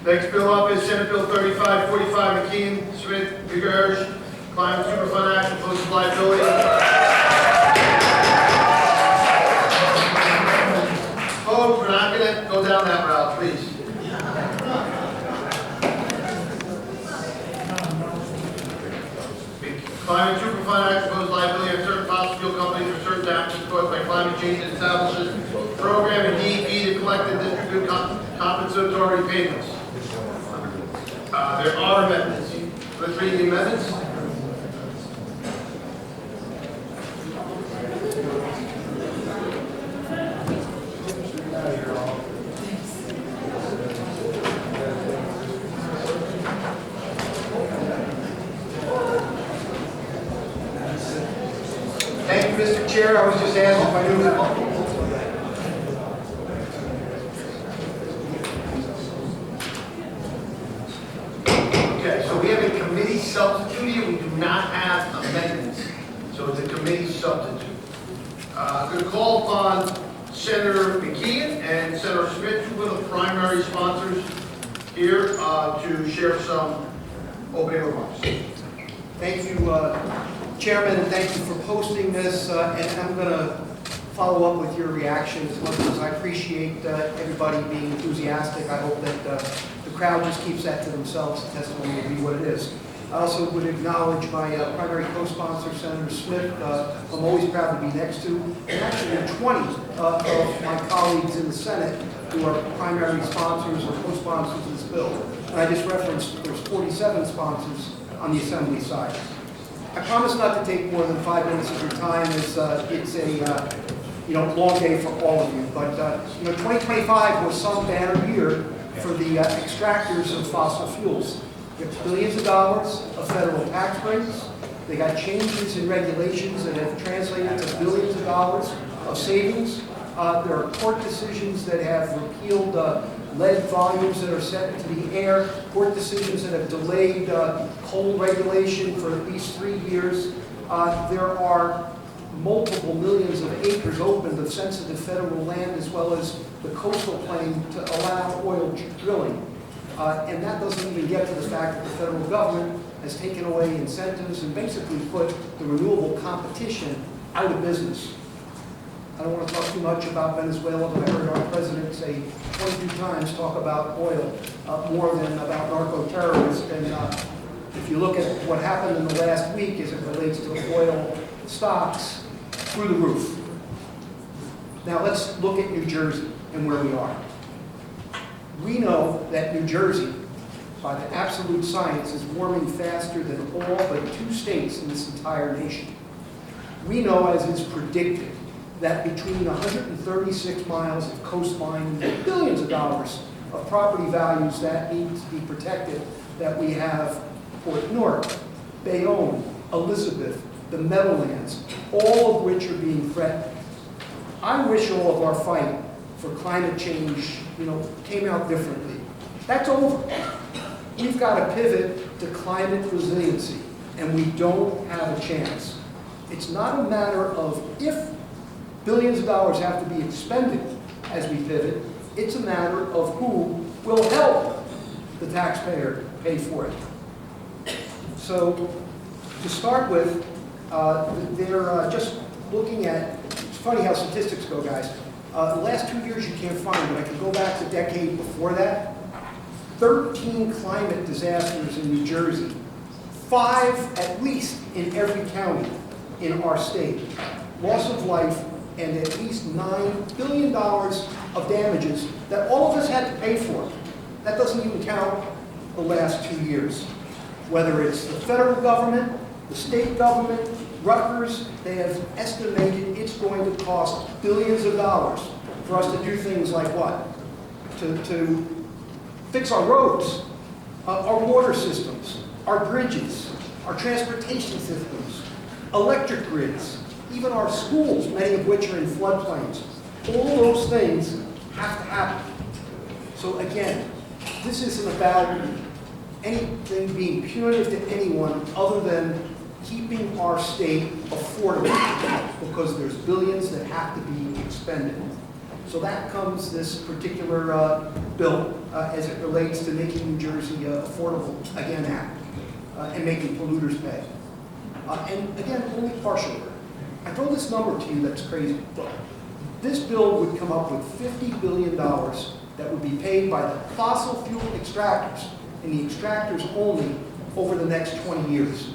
Next bill up is Senate Bill 3545, McKeon, Smith, Gersh, Climate Superfund Act, imposes liability. Folks, we're not going to go down that route, please. Climate Superfund Act imposes liability on certain fossil fuel companies for certain damages caused by climate change and establishes a program in DEP to collect and distribute compensatory payments. There are amendments. Let's read the amendments. Thank you, Mr. Chair. I was just asked if I knew that. Okay, so we have a committee substitute here. We do not have amendments, so it's a committee substitute. I'm going to call upon Senator McKeon and Senator Smith, who are the primary sponsors here, to share some opening remarks. Thank you, Chairman, and thank you for posting this. And I'm going to follow up with your reaction as much as I appreciate everybody being enthusiastic. I hope that the crowd just keeps that to themselves. The testimony will be what it is. I also would acknowledge my primary co-sponsor, Senator Smith, I'm always proud to be next to, and actually there are 20 of my colleagues in the Senate who are primary sponsors or co-sponsors of this bill. And I just referenced there's 47 sponsors on the Assembly side. I promise not to take more than 5 minutes of your time, as it's a long day for all of you. But 2025 was some banner year for the extractors of fossil fuels. We have billions of dollars of federal tax breaks. They got changes in regulations that have translated to billions of dollars of savings. There are court decisions that have repealed lead volumes that are set into the air, court decisions that have delayed coal regulation for at least 3 years. There are multiple millions of acres opened of sensitive federal land, as well as the coastal plain to allow oil drilling. And that doesn't even get to the fact that the federal government has taken away incentives and basically put the renewable competition out of business. I don't want to talk too much about Venezuela, but I heard our president say 22 times talk about oil more than about narco-terrorists. And if you look at what happened in the last week as it relates to oil stocks, through the roof. Now let's look at New Jersey and where we are. We know that New Jersey, by the absolute science, is warming faster than all but 2 states in this entire nation. We know, as is predicted, that between 136 miles of coastline and billions of dollars of property values that need to be protected, that we have Port Newark, Bayonne, Elizabeth, the Meadowlands, all of which are being threatened. I wish all of our fight for climate change, came out differently. That's over. We've got to pivot to climate resiliency, and we don't have a chance. It's not a matter of if billions of dollars have to be expended as we pivot. It's a matter of who will help the taxpayer pay for it. So, to start with, they're just looking at, it's funny how statistics go, guys. The last 2 years you can't find, but I can go back to the decade before that. 13 climate disasters in New Jersey, 5 at least in every county in our state. Loss of life and at least $9 billion of damages that all of us had to pay for. That doesn't even count the last 2 years. Whether it's the federal government, the state government, Rutgers, they have estimated it's going to cost billions of dollars for us to do things like what? To fix our roads, our water systems, our bridges, our transportation systems, electric grids, even our schools, many of which are in floodplains. All those things have to happen. So again, this isn't about anything being punitive to anyone other than keeping our state affordable, because there's billions that have to be expended. So that comes this particular bill as it relates to making New Jersey affordable, again, act, and making polluters pay. And again, only partially. I throw this number to you that's crazy. Look, this bill would come up with $50 billion that would be paid by the fossil fuel extractors, and the extractors only, over the next 20 years.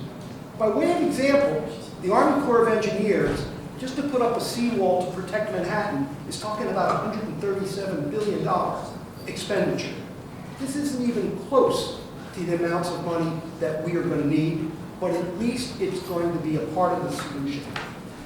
By way of example, the Army Corps of Engineers, just to put up a seawall to protect Manhattan, is talking about $137 billion expenditure. This isn't even close to the amounts of money that we are going to need, but at least it's going to be a part of the solution.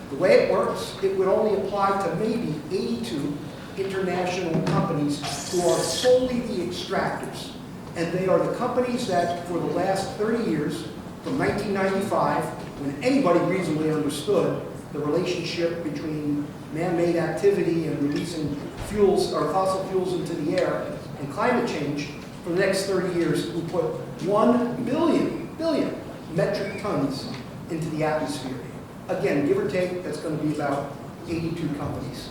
The way it works, it would only apply to maybe 82 international companies who are solely the extractors. And they are the companies that, for the last 30 years, from 1995, when anybody reasonably understood the relationship between man-made activity and releasing fuels or fossil fuels into the air and climate change, for the next 30 years, we put 1 billion metric tons into the atmosphere. Again, give or take, that's going to be about 82 companies.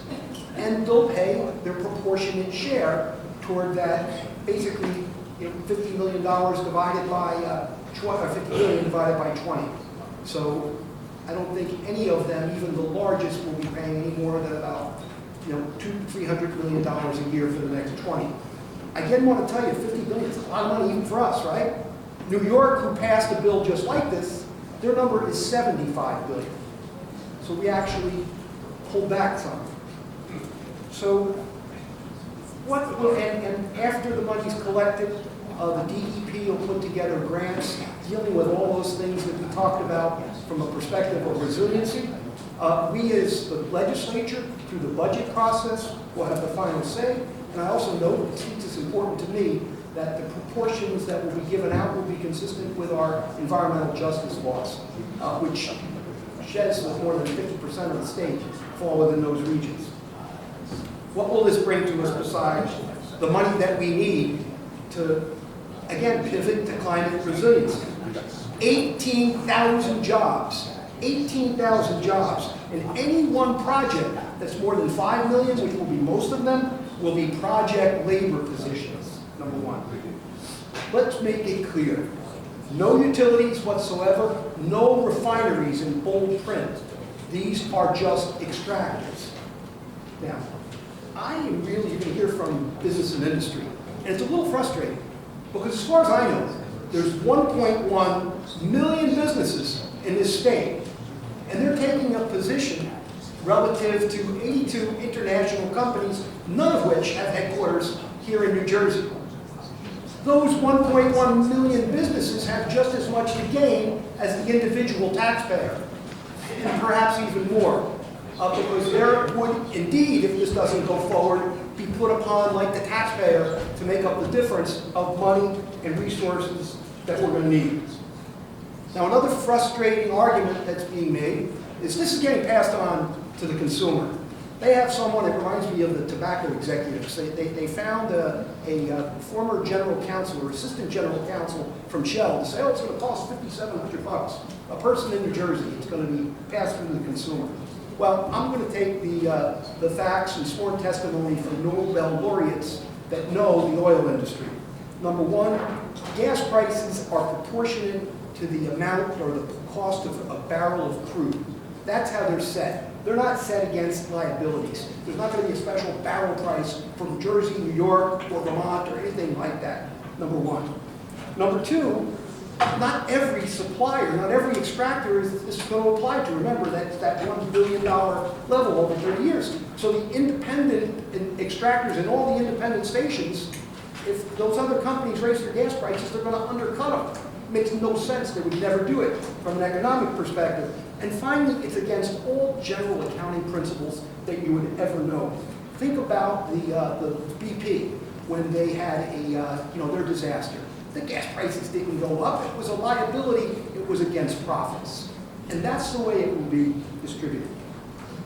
And they'll pay their proportionate share toward that, basically, $50 million divided by 50 billion divided by 20. So I don't think any of them, even the largest, will be paying any more than about $200-300 million a year for the next 20. I again want to tell you, 50 billion is a lot of money even for us, right? New York, who passed a bill just like this, their number is 75 billion. So we actually pulled back some. So what will, and after the money's collected, the DEP will put together grants dealing with all those things that we talked about from a perspective of resiliency. We as the legislature, through the budget process, will have the final say. And I also note, it's important to me, that the proportions that will be given out will be consistent with our environmental justice laws, which sheds with more than 50% of the state fall within those regions. What will this bring to us besides the money that we need to, again, pivot to climate resiliency? 18,000 jobs. 18,000 jobs. And any one project that's more than 5 million, which will be most of them, will be project labor positions, number one. Let's make it clear. No utilities whatsoever, no refineries in bold print. These are just extractors. Now, I am really going to hear from business and industry, and it's a little frustrating, because as far as I know, there's 1.1 million businesses in this state, and they're taking a position relative to 82 international companies, none of which have headquarters here in New Jersey. Those 1.1 million businesses have just as much to gain as the individual taxpayer, and perhaps even more, because there would indeed, if this doesn't go forward, be put upon, like the taxpayer, to make up the difference of money and resources that we're going to need. Now, another frustrating argument that's being made is this is getting passed on to the consumer. They have someone that reminds me of the tobacco executives. They found a former general counsel or assistant general counsel from Shell to say, oh, it's going to cost $5,700. A person in New Jersey, it's going to be passed through to the consumer. Well, I'm going to take the facts and sworn testimony from Nobel laureates that know the oil industry. Number one, gas prices are proportionate to the amount or the cost of a barrel of crude. That's how they're set. They're not set against liabilities. There's not going to be a special barrel price for New Jersey, New York, or Vermont, or anything like that, number one. Number two, not every supplier, not every extractor is going to apply to. Remember, that's that $1 billion level over 30 years. So the independent extractors in all the independent stations, if those other companies raise their gas prices, they're going to undercut them. It makes no sense. They would never do it from an economic perspective. And finally, it's against all general accounting principles that you would ever know. Think about the BP when they had their disaster. The gas prices didn't go up. It was a liability. It was against profits. And that's the way it will be distributed.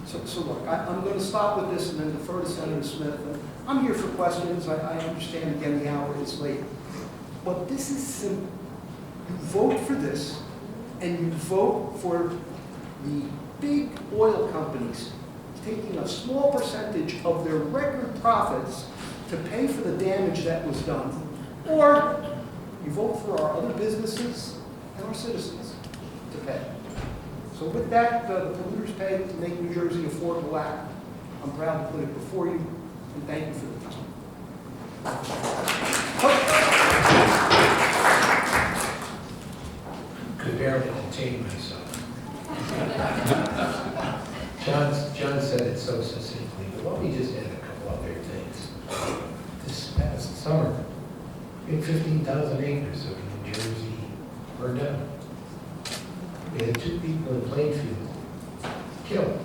So look, I'm going to stop with this and then defer to Senator Smith. I'm here for questions. I understand, again, the hour is late. But this is simple. You vote for this, and you vote for the big oil companies taking a small percentage of their record profits to pay for the damage that was done, or you vote for our other businesses and our citizens to pay. So with that, the polluters pay to make New Jersey affordable act. I'm proud to put it before you, and thank you for the time. Could barely contain myself. John said it so succinctly, but let me just add a couple other things. This past summer, we had 15,000 acres of New Jersey burned down. We had 2 people in Plainfield killed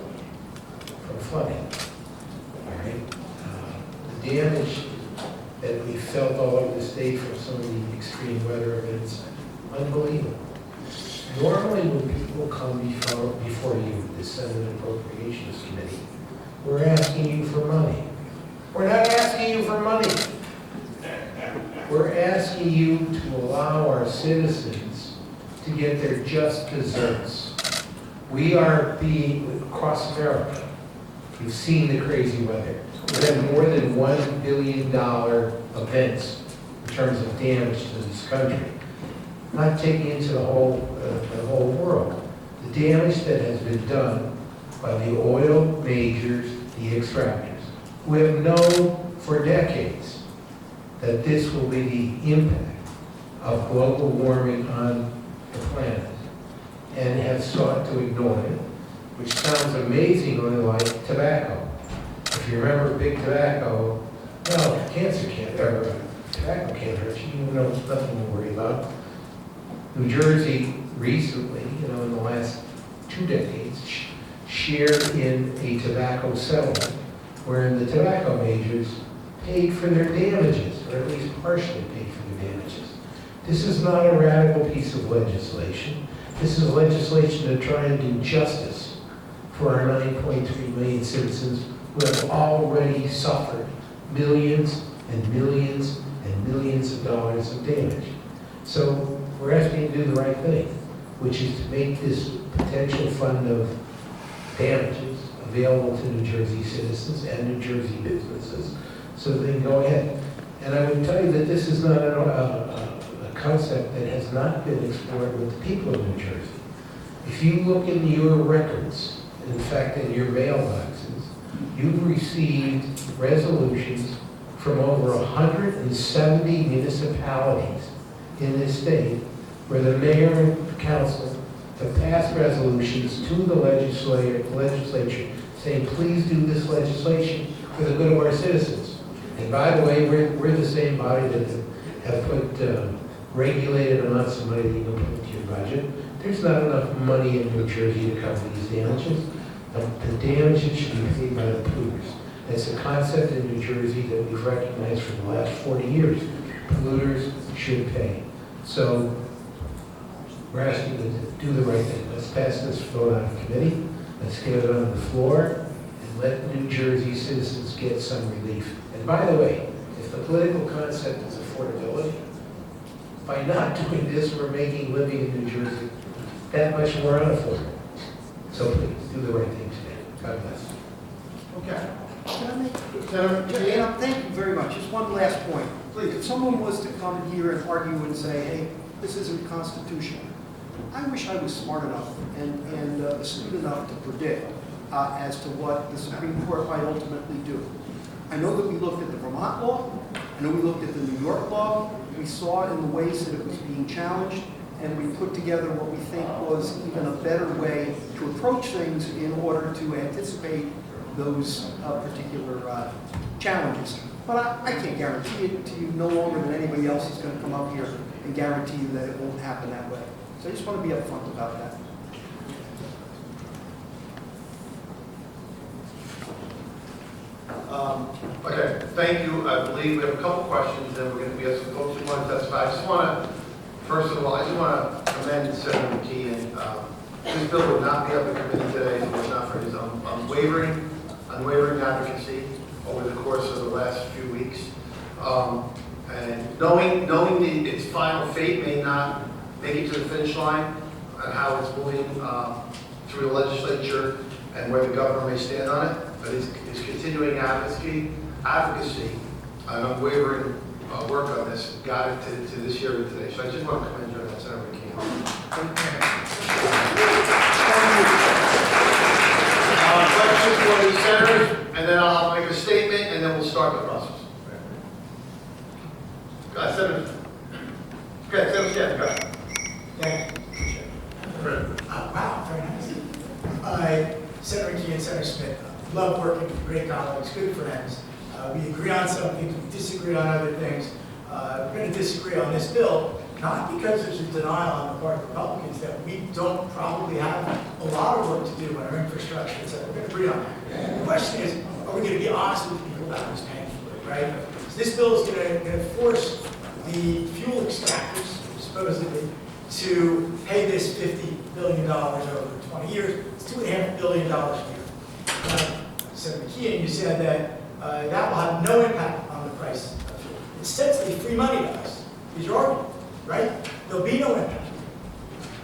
from flooding. All right? The damage that we felt all over the state from some of the extreme weather events, unbelievable. Normally, when people come before you, the Senate Appropriations Committee, we're asking you for money. We're not asking you for money. We're asking you to allow our citizens to get their just desserts. We are being, across America, you've seen the crazy weather. We have more than $1 billion events in terms of damage to this country. Not taking into the whole world. The damage that has been done by the oil majors, the extractors, who have known for decades that this will be the impact of global warming on the planet, and have sought to ignore it, which sounds amazingly like tobacco. If you remember big tobacco, well, cancer can't, or tobacco can't hurt you, you know, it's nothing to worry about. New Jersey recently, in the last 2 decades, shared in a tobacco settlement wherein the tobacco majors paid for their damages, or at least partially paid for their damages. This is not a radical piece of legislation. This is legislation to try and do justice for our 9.3 million citizens who have already suffered millions and millions and millions of dollars of damage. So we're asking you to do the right thing, which is to make this potential fund of damages available to New Jersey citizens and New Jersey businesses so they can go ahead. And I would tell you that this is not a concept that has not been explored with the people of New Jersey. If you look in your records, in fact in your mailboxes, you've received resolutions from over 170 municipalities in this state where the mayor and council have passed resolutions to the legislature saying, please do this legislation for the good of our citizens. And by the way, we're the same body that have put regulated amounts of money that you can put into your budget. There's not enough money in New Jersey to cover these damages. The damages should be paid by the polluters. It's a concept in New Jersey that we've recognized for the last 40 years. Polluters should pay. So we're asking you to do the right thing. Let's pass this vote out of committee. Let's get it on the floor and let New Jersey citizens get some relief. And by the way, if the political concept is affordability, by not doing this, we're making living in New Jersey that much more unaffordable. So please, do the right thing today. God bless. Okay. Can I make, thank you very much. Just one last point. Please, if someone was to come here and argue and say, hey, this isn't constitutional, I wish I was smart enough and astute enough to predict as to what the Supreme Court might ultimately do. I know that we looked at the Vermont law. I know we looked at the New York law. We saw in the ways that it was being challenged, and we put together what we think was even a better way to approach things in order to anticipate those particular challenges. But I can't guarantee it to you no longer than anybody else is going to come up here and guarantee you that it won't happen that way. So I just want to be upfront about that. Okay, thank you. I believe we have a couple questions, and we have some folks who want to testify. I just want to, first of all, to commend Senator McKeon. This bill would not be up in committee today if it was not for his unwavering advocacy over the course of the last few weeks. And knowing its final fate may not make it to the finish line and how it's moving through the legislature and where the governor may stand on it. but his continuing advocacy and unwavering work on this got it to this hearing today. So I just want to commend you on that, Senator McKeon. Questions for the senators, and then I'll make a statement, and then we'll start the process. Go ahead, Senator. Go ahead, Senator. Yeah, go ahead. Thank you. Wow, very nice. Senator McKeon, Senator Smith, love working with great colleagues, good friends. We agree on some things, we disagree on other things. We're going to disagree on this bill, not because there's a denial on the part of Republicans that we don't probably have a lot of work to do on our infrastructure, so we're going to agree on that. The question is, are we going to be honest with the people about who's paying for it, right? So this bill is going to force the fuel extractors, supposedly, to pay this $50 billion over 20 years. It's $2.5 billion a year. Senator McKeon, you said that that will have no impact on the price of fuel. It's essentially free money to us, is your argument, right? There'll be no impact.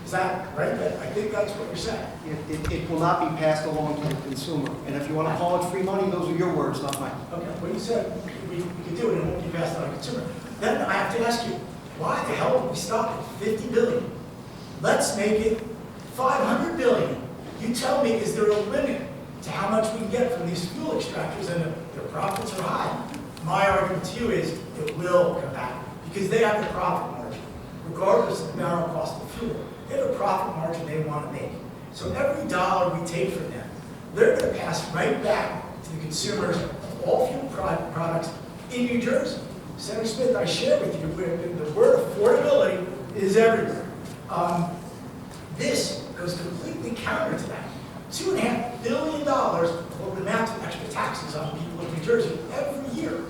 Is that right? I think that's what you're saying. It will not be passed along to the consumer. And if you want to call it free money, those are your words, not mine. Okay, well, you said we could do it and it won't be passed on to the consumer. Then I have to ask you, why the hell would we stop at $50 billion? Let's make it $500 billion. You tell me, is there a limit to how much we can get from these fuel extractors and their profits are high? My argument to you is it will come back because they have the profit margin, regardless of the barrel cost of fuel. They have a profit margin they want to make. So every dollar we take from them, they're going to pass right back to the consumers of all fuel products in New Jersey. Senator Smith, I share with you, the word affordability is everywhere. This goes completely counter to that. $2.5 billion will amount to extra taxes on people in New Jersey every year.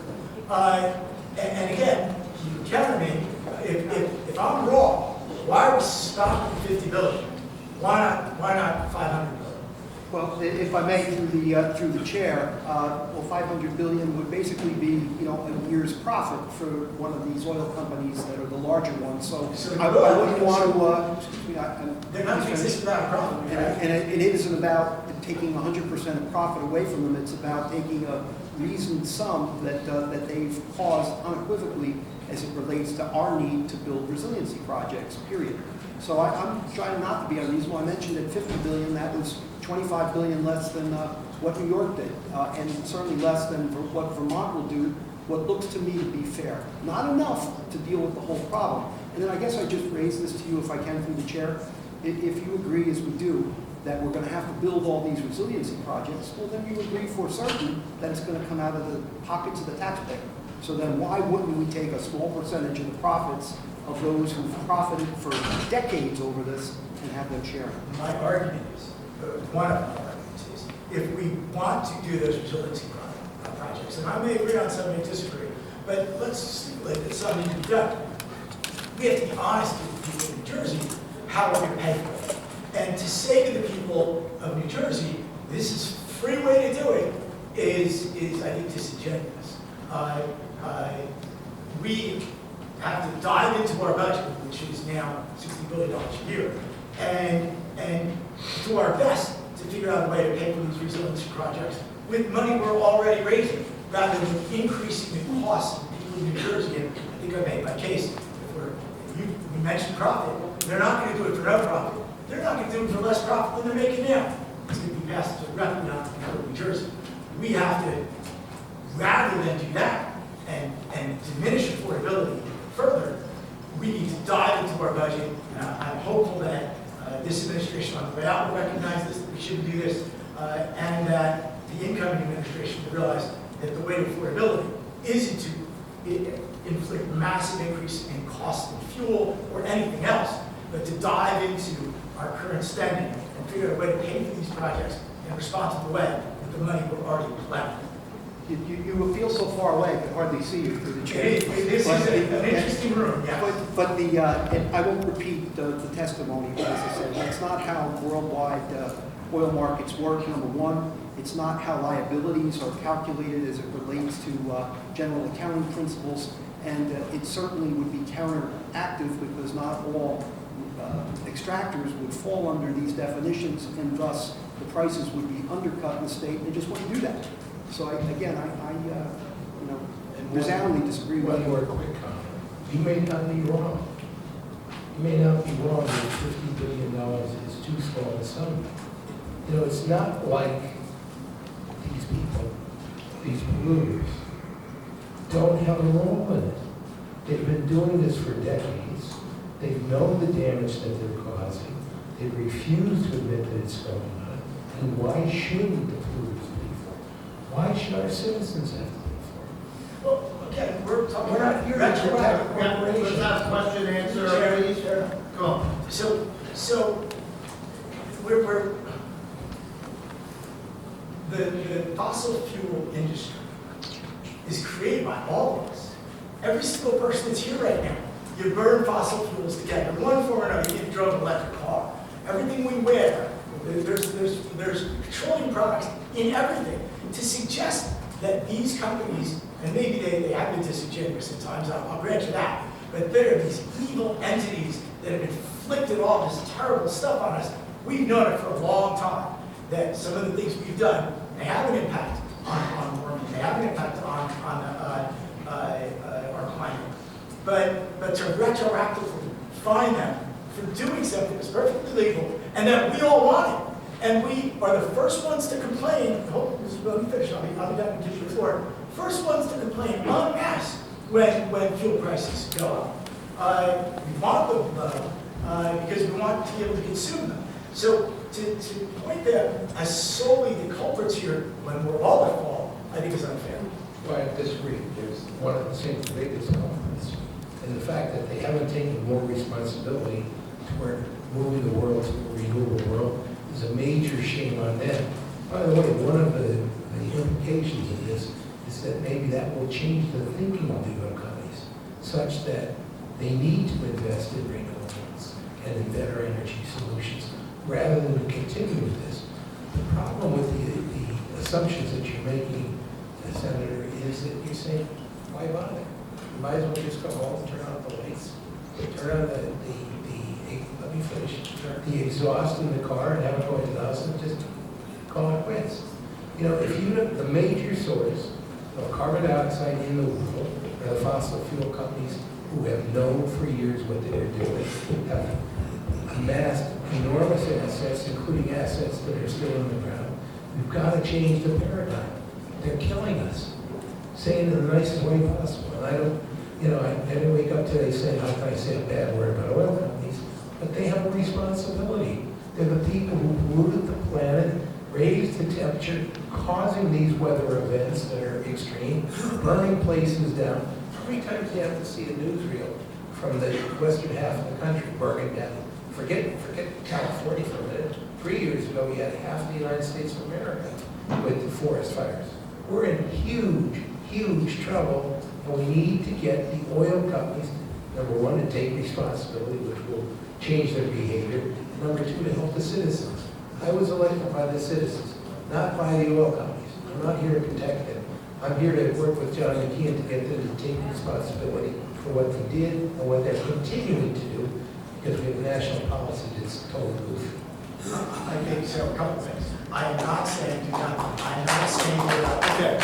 And again, you can counter me, if I'm wrong, why are we stopping at $50 billion? Why not $500 billion? Well, if I may, through the chair, well, $500 billion would basically be, a year's profit for one of these oil companies that are the larger ones. So I wouldn't want to. They're not going to exist without a profit. Right? And it isn't about taking 100% of profit away from them. It's about taking a reasoned sum that they've caused unequivocally as it relates to our need to build resiliency projects. Period. So I'm trying not to be unreasonable. I mentioned at $50 billion, that was $25 billion less than what New York did, and certainly less than what Vermont will do, what looks to me to be fair. Not enough to deal with the whole problem. And then I guess I just raise this to you, if I can, through the chair. If you agree, as we do, that we're going to have to build all these resiliency projects, well, then you agree for certain that it's going to come out of the pockets of the taxpayer. So then why wouldn't we take a small percentage of the profits of those who've profited for decades over this and have them share it? My argument is, one of my arguments is, if we want to do those resiliency projects, and I may agree on some, may disagree, but let's stipulate that something can be done. We have to be honest with the people of New Jersey how we're going to pay for it. And to say to the people of New Jersey, this is a free way to do it, is I think, disingenuous. We have to dive into our budget, which is now $60 billion a year, and do our best to figure out a way to pay for these resiliency projects with money we're already raising, rather than increasing the cost of people in New Jersey. And I think I made my case. You mentioned profit. They're not going to do it for no profit. They're not going to do it for less profit than they're making now. It's going to be passed directly on to the people of New Jersey. We have to, rather than do that and diminish affordability further, we need to dive into our budget. I'm hopeful that this administration on the way out will recognize this, that we shouldn't do this, and that the incoming administration will realize that the way to affordability isn't to inflict massive increase in cost of fuel or anything else, but to dive into our current spending and figure out a way to pay for these projects in a responsible way with the money we're already planning. You feel so far away, I can hardly see you through the chair. This is an interesting room, yeah. But and I won't repeat the testimony, but as I said, that's not how worldwide oil markets work, number one. It's not how liabilities are calculated as it relates to general accounting principles, and it certainly would be counteractive because not all extractors would fall under these definitions, and thus the prices would be undercut in the state, and they just wouldn't do that. So again, I resoundingly disagree with One you. more quick comment. You may not be wrong. You may not be wrong that $50 billion is too small a sum. You know, it's not like these people, these polluters, don't have a role in it. They've been doing this for decades. They've known the damage that they're causing. They've refused to admit that it's going on. And why shouldn't the polluters pay for it? Why should our citizens have to pay for it? Well, again, we're talking We're not about here to retroactive. protect Yeah, let's corporations. have question, answer, Chair, please. Chair. Go on. So we're the fossil fuel industry is created by all of us. Every single person that's here right now, you burn fossil fuels together. In one form or another, you drove an electric car. Everything we wear, there's petroleum products in everything. To suggest that these companies, and maybe they have been disingenuous at times, I'll grant you that, but there are these evil entities that have inflicted all this terrible stuff on us. We've known it for a long time, that some of the things we've done, they have an impact on warming, they have an impact on our climate. But to retroactively fine them for doing something that's perfectly legal and that we all want it, and we are the first ones to complain. Let me finish. I'll be done and give you the floor. First ones to complain en masse when fuel prices go up. We want them low because we want to be able to consume them. So to point them as solely the culprits here when we're all at fault, I think is unfair. Well, I disagree. There's one of the same biggest culprits. And the fact that they haven't taken more responsibility toward moving the world to a renewable world is a major shame on them. By the way, one of the implications of this is that maybe that will change the thinking of the oil companies, such that they need to invest in renewables and in better energy solutions, rather than continue with this. The problem with the assumptions that you're making, Senator, is that you're saying, why bother? You might as well just go home, turn on the lights, turn on let me finish, the exhaust in the car and have it go into the house and just call it quits. You know, if you look, the major source of carbon dioxide in the world are the fossil fuel companies who have known for years what they were doing, have amassed enormous assets, including assets that are still in the ground. We've got to change the paradigm. They're killing us. Saying it in the nicest way possible. And I don't, I didn't wake up today saying, how can I say a bad word about oil companies? But they have a responsibility. They're the people who polluted the planet, raised the temperature, causing these weather events that are extreme, burning places down. How many times do you have to see a newsreel from the western half of the country burning down? Forget California for a minute. 3 years ago, we had half the United States of America with the forest fires. We're in huge trouble, and we need to get the oil companies, number one, to take responsibility, which will change their behavior, and number two, to help the citizens. I was elected by the citizens, not by the oil companies. I'm not here to protect them. I'm here to work with John McKeon to get them to take responsibility for what they did and what they're continuing to do, because we have a national policy that's totally goofy. I think so, a couple things. I am not saying do nothing. I am not saying do nothing. Okay.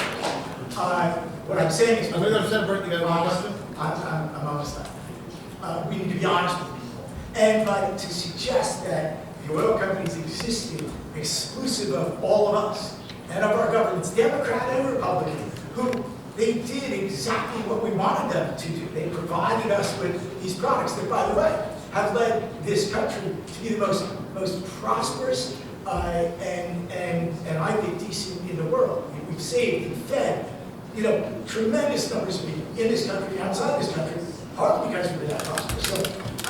What I'm saying is... I'm going to separate the other question. I'm almost done. We need to be honest with people. And to suggest that the oil companies existed exclusive of all of us and of our governments, Democrat and Republican, who they did exactly what we wanted them to do. They provided us with these products that, by the way, have led this country to be the most prosperous and I think decent in the world. We've saved and fed, tremendous numbers of people in this country and outside this country, partly because we're that prosperous. So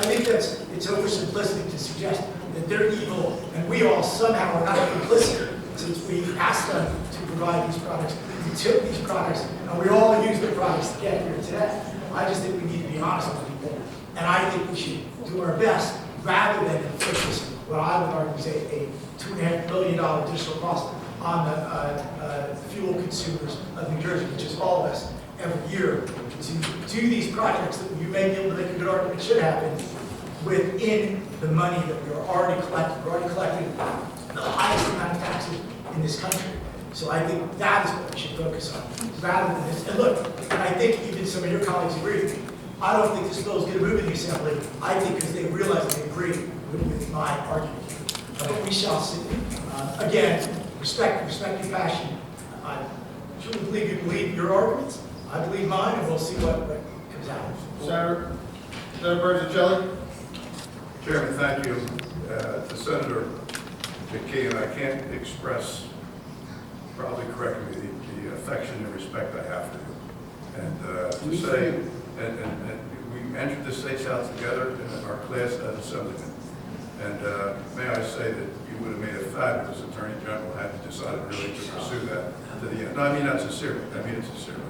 I think it's oversimplistic to suggest that they're evil and we all somehow are not complicit since we asked them to provide these products. We took these products and we all used the products to get here today. I just think we need to be honest with people. And I think we should do our best rather than inflict this, what I would argue is a $2.5 billion additional cost on the fuel consumers of New Jersey, which is all of us, every year, to do these projects that you may be able to make a good argument should happen within the money that we are already collecting. We're already collecting the highest amount of taxes in this country. So I think that is what we should focus on, rather than this. And look, and I think even some of your colleagues agree with me. I don't think this bill is going to move in the assembly. I think because they realize they agree with my argument here. But we shall see. Again, respect your passion. I truly believe you believe your arguments. I believe mine, and we'll see what comes out. Senator Berticelli? Chairman, thank you. To Senator McKeon, I can't express probably correctly the affection and respect I have for you. And to say, and we entered the States House together in our class as assemblymen. And may I say that you would have made a fabulous Attorney General had you decided really to pursue that to the end. No, I mean that sincerely. I mean it sincerely.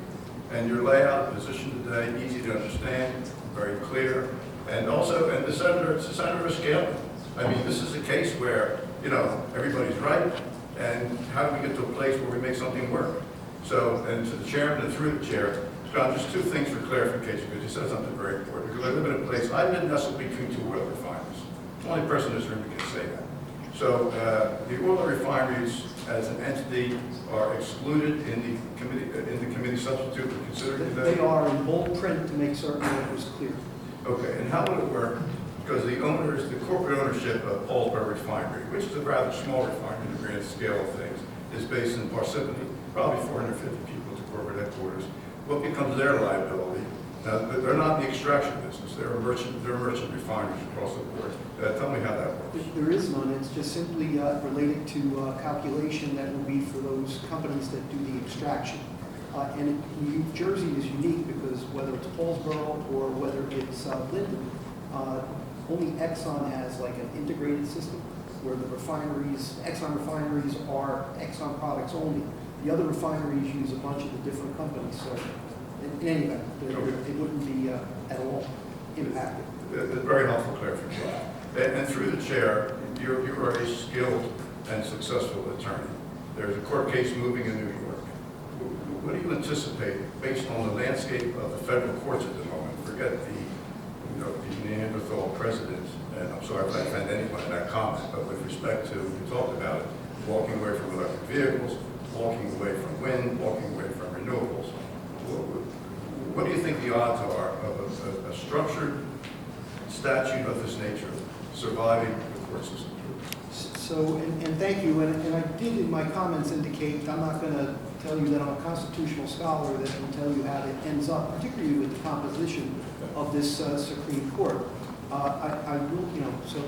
And your layout, position today, easy to understand, very clear. And also, and the Senator Scalia. I mean, this is a case where, you know, everybody's right, and how do we get to a place where we make something work? So, and to the chairman and through the chair, John, just two things for clarification, because you said something very important. Because I live in a place, I live nestled between two oil refineries. The only person in this room who can say that. So, the oil refineries as an entity are excluded in the committee substitute for considering that? They are in bold print to make certain that it was clear. Okay, and how would it work? Because the owners, the corporate ownership of Paulsboro Refinery, which is a rather small refinery in the grand scale of things, is based in Parsippany, probably 450 people at the corporate headquarters. What becomes their liability? Now, they're not in the extraction business. They're merchant refineries across the board. Tell me how that works. There is none. It's just simply related to calculation that will be for those companies that do the extraction. And New Jersey is unique because whether it's Paulsboro or whether it's Linden, only Exxon has like an integrated system where the refineries, Exxon refineries are Exxon products only. The other refineries use a bunch of the different companies. So in any event, it wouldn't be at all impacted. Very helpful clarification. And through the chair, you are a skilled and successful attorney. There's a court case moving in New York. What do you anticipate, based on the landscape of the federal courts at the moment? Forget the Neanderthal president, and I'm sorry if I offend anyone in that comment, but with respect to, you talked about it, walking away from electric vehicles, walking away from wind, walking away from renewables. What do you think the odds are of a structured statute of this nature surviving the court system? So, and thank you, and I did in my comments indicate, I'm not going to tell you that I'm a constitutional scholar that can tell you how it ends up, particularly with the composition of this Supreme Court. I will, so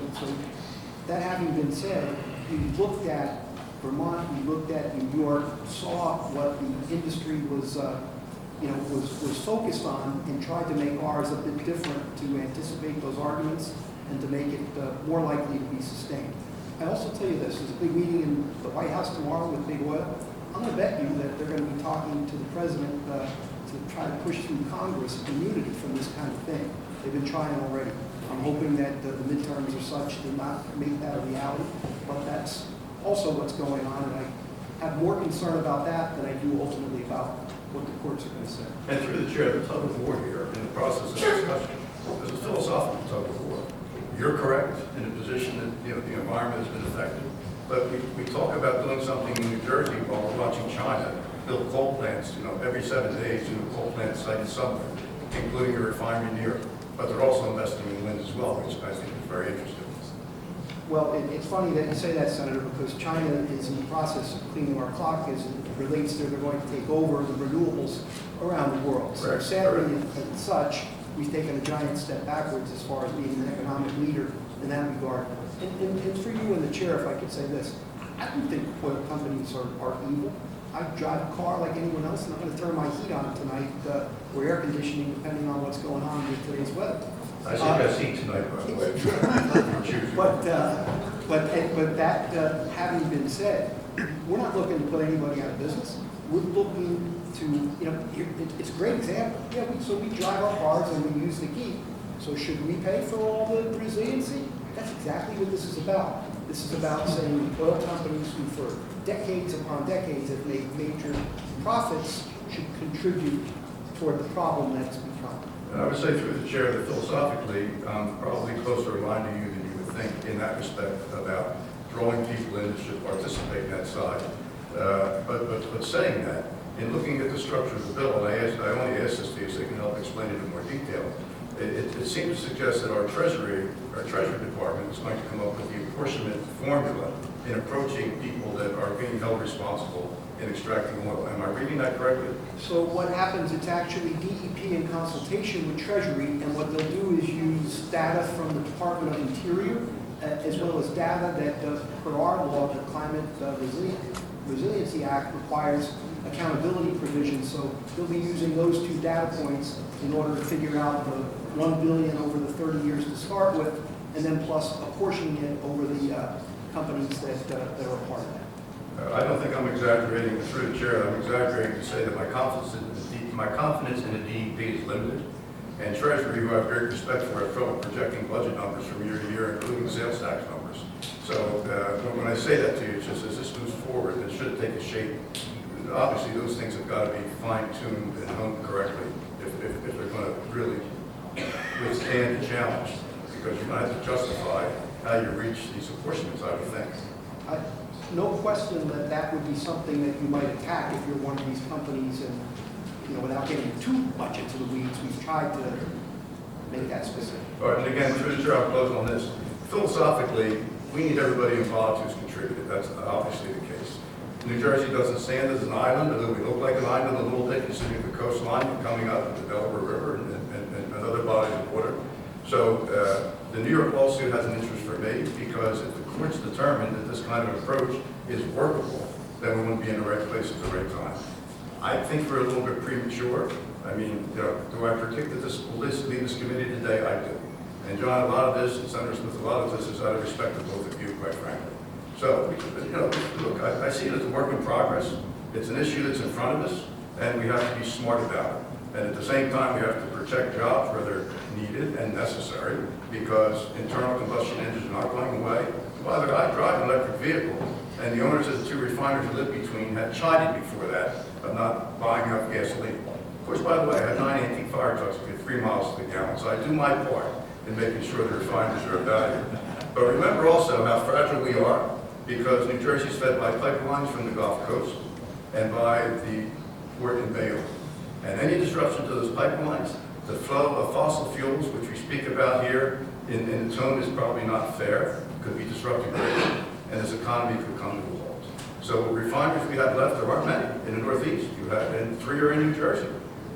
that having been said, we looked at Vermont, we looked at New York, saw what the industry was, was focused on, and tried to make ours a bit different to anticipate those arguments and to make it more likely to be sustained. I also tell you this, there's a big meeting in the White House tomorrow with Big Oil. I'm going to bet you that they're going to be talking to the president to try to push through Congress immunity from this kind of thing. They've been trying already. I'm hoping that the midterms are such to not make that a reality, but that's also what's going on, and I have more concern about that than I do ultimately about what the courts are going to say. And through the chair, the tug of war here in the process of discussion, there's a philosophical tug of war. You're correct in the position that the environment has been affected, but we talk about doing something in New Jersey while we're watching China build coal plants. Every 7 days, coal plant site somewhere, including a refinery near. But they're also investing in wind as well, which I think is very interesting. Well, it's funny that you say that, Senator, because China is in the process of cleaning our clock as it relates to they're going to take over the renewables around the world. So sadly, and such, we've taken a giant step backwards as far as being an economic leader in that regard. And for you and the chair, if I could say this, I don't think oil companies are evil. I drive a car like anyone else, and I'm going to turn my heat on tonight or air conditioning, depending on what's going on with today's weather. I suggest heat tonight, by the way. But that having been said, we're not looking to put anybody out of business. We're looking to, it's a great example. Yeah, so we drive our cars and we use the heat. So should we pay for all the resiliency? That's exactly what this is about. This is about saying oil companies who for decades upon decades have made major profits should contribute toward the problem that it's become. And I would say through the chair that philosophically, probably closer aligned to you than you would think in that respect about drawing people in that should participate in that side. But saying that, in looking at the structure of the bill, and I only asked this to you so you can help explain it in more detail, it seems to suggest that our Treasury Department is going to come up with the apportionment formula in approaching people that are being held responsible in extracting oil. Am I reading that correctly? So what happens, it's actually DEP in consultation with Treasury, and what they'll do is use data from the Department of Interior, as well as data that, per our law, the Climate Resiliency Act requires accountability provisions. So they'll be using those two data points in order to figure out the $1 billion over the 30 years to start with, and then plus apportioning it over the companies that are a part of that. I don't think I'm exaggerating through the chair. I'm exaggerating to say that my confidence in the DEP is limited. And Treasury, who I have great respect for, have trouble projecting budget numbers from year to year, including sales tax numbers. So when I say that to you, it's just as this moves forward, it should take a shape. Obviously, those things have got to be fine-tuned and honed correctly if they're going to really withstand the challenge, because you're going to have to justify how you reach these apportionments, I would think. No question that that would be something that you might attack if you're one of these companies, and, you know, without getting too much into the weeds, we've tried to make that specific. All right, and again, through the chair, I'll close on this. Philosophically, we need everybody involved who's contributed. That's obviously the case. New Jersey doesn't stand as an island, although we look like an island a little bit, considering the coastline coming up the Delaware River and other bodies of water. So the New York lawsuit has an interest for me, because if the courts determine that this kind of approach is workable, then we wouldn't be in the right place at the right time. I think we're a little bit premature. I mean, you know, do I predict that this will leave this committee today? I do. And John, a lot of this, and Senator Smith, a lot of this is out of respect to both of you, quite frankly. So, you know, look, I see it as a work in progress. It's an issue that's in front of us, and we have to be smart about it. And at the same time, we have to protect jobs where they're needed and necessary, because internal combustion engines are not going away. By the way, I drive an electric vehicle, and the owners of the two refineries we live between had chided before that of not buying enough gasoline. Of course, by the way, I have 9 antique fire trucks that get 3 miles to the gallon, so I do my part in making sure the refineries are of value. But remember also how fragile we are, because New Jersey is fed by pipelines from the Gulf Coast and by the port in Bayonne. And any disruption to those pipelines, the flow of fossil fuels, which we speak about here in the tone, is probably not fair, could be disrupting greatly, and this economy could come to a halt. So refineries we have left, there aren't many in the Northeast. You have, and 3 are in New Jersey.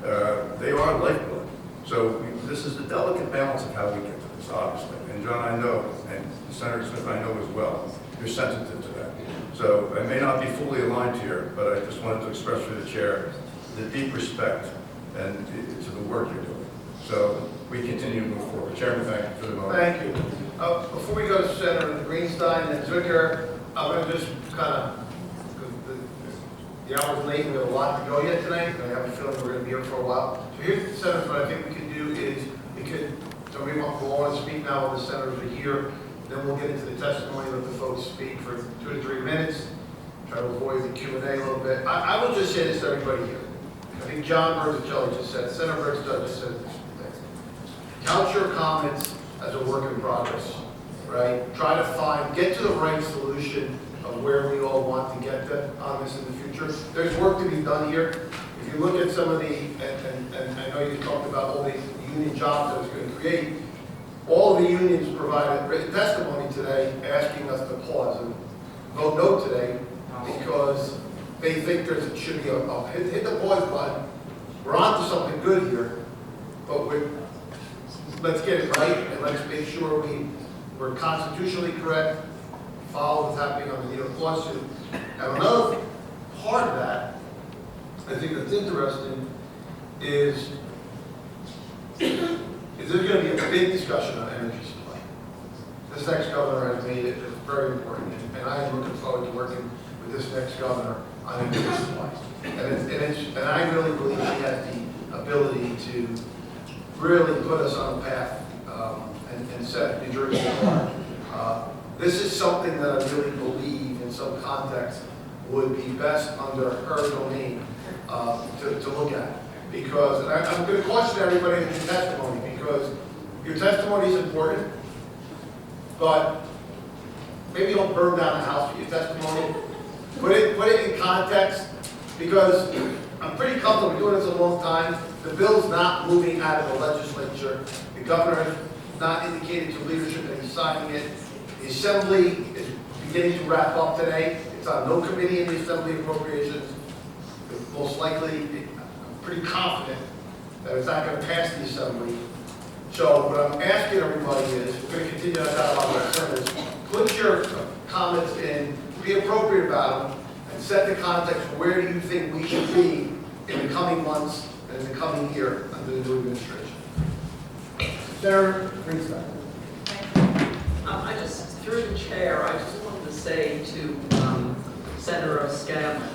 They are lifeblood. So this is the delicate balance of how we get to this, obviously. And John, I know, and Senator Smith, I know as well, you're sensitive to that. So I may not be fully aligned here, but I just wanted to express through the chair the deep respect and to the work you're doing. So we continue to move forward. Chairman, thank you for the moment. Thank you. Before we go to Senator Greenstein and Zucker, I'm going to just kind of, the hour's late, we have a lot to go yet tonight, and I have a feeling we're going to be here for a while. So here's the senators, what I think we can do is, somebody want to speak now while the senators are here, then we'll get into the testimony, let the folks speak for 2 to 3 minutes, try to avoid the Q&A a little bit. I will just say this to everybody here. I think John Bertuccelli just said, Senator Bertuccelli just said this. Count your comments as a work in progress, right? Try to get to the right solution of where we all want to get to on this in the future. There's work to be done here. If you look at some of the, and I know you talked about all the union jobs that it's going to create, all the unions provided written testimony today asking us to pause and vote no today because they think there should be hit the pause button. We're on to something good here, but let's get it right and let's make sure we're constitutionally correct, follow what's happening on the New York lawsuit. And another part of that, I think that's interesting, is there's going to be a big discussion on energy supply. This next governor has made it very important, and I am looking forward to working with this next governor on energy supply. And I really believe he has the ability to really put us on a path and set New Jersey apart. This is something that I really believe in some context would be best under her domain to look at. Because, and I'm going to caution everybody in your testimony, because your testimony is important, but maybe don't burn down the house for your testimony. Put it in context, because I'm pretty comfortable doing this a long time. The bill's not moving out of the legislature. The governor has not indicated to leadership that he's signing it. The assembly is beginning to wrap up today. It's on no committee in the Assembly Appropriations. Most likely, I'm pretty confident that it's not going to pass the Assembly. So what I'm asking everybody is, we're going to continue that dialogue with our senators. Put your comments in, be appropriate about them, and set the context for where do you think we should be in the coming months and in the coming year under the new administration. Senator Greenspan. I just, through the chair, I just wanted to say to Senator O'Scanlan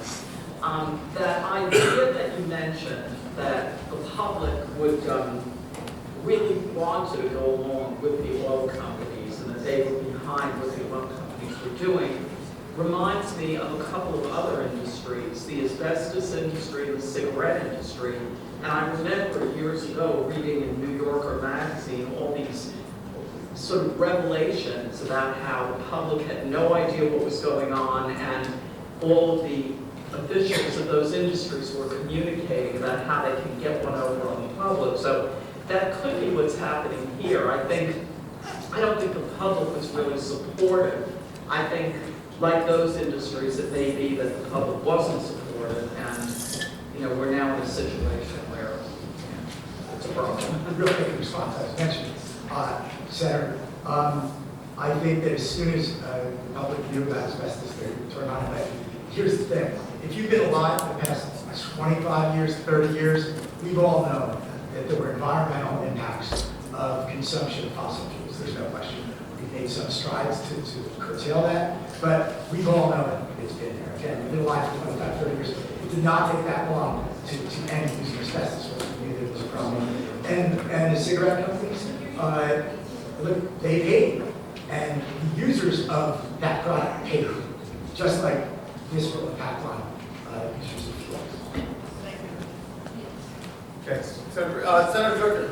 that idea that you mentioned that the public would really want to go along with the oil companies and that they were behind what the oil companies were doing reminds me of a couple of other industries, the asbestos industry and the cigarette industry. And I remember years ago reading in New Yorker magazine all these sort of revelations about how the public had no idea what was going on, and all of the officials of those industries were communicating about how they can get one over on the public. So that could be what's happening here. I don't think the public was really supportive. I think, like those industries, it may be that the public wasn't supportive, and we're now in a situation where it's a problem. Real quick response, I was mentioning, Senator, I think that as soon as the public knew about asbestos, they would turn on it. Here's the thing, if you've been alive for the past 25 years, 30 years, we've all known that there were environmental impacts of consumption of fossil fuels. There's no question. We've made some strides to curtail that, but we've all known it's been there. Again, we've been alive for 25, 30 years. It did not take that long to end using asbestos when we knew there was a problem. And the cigarette companies, look, they paid, and the users of that product paid, just like this will impact on users of fuels. Okay, Senator Zucker.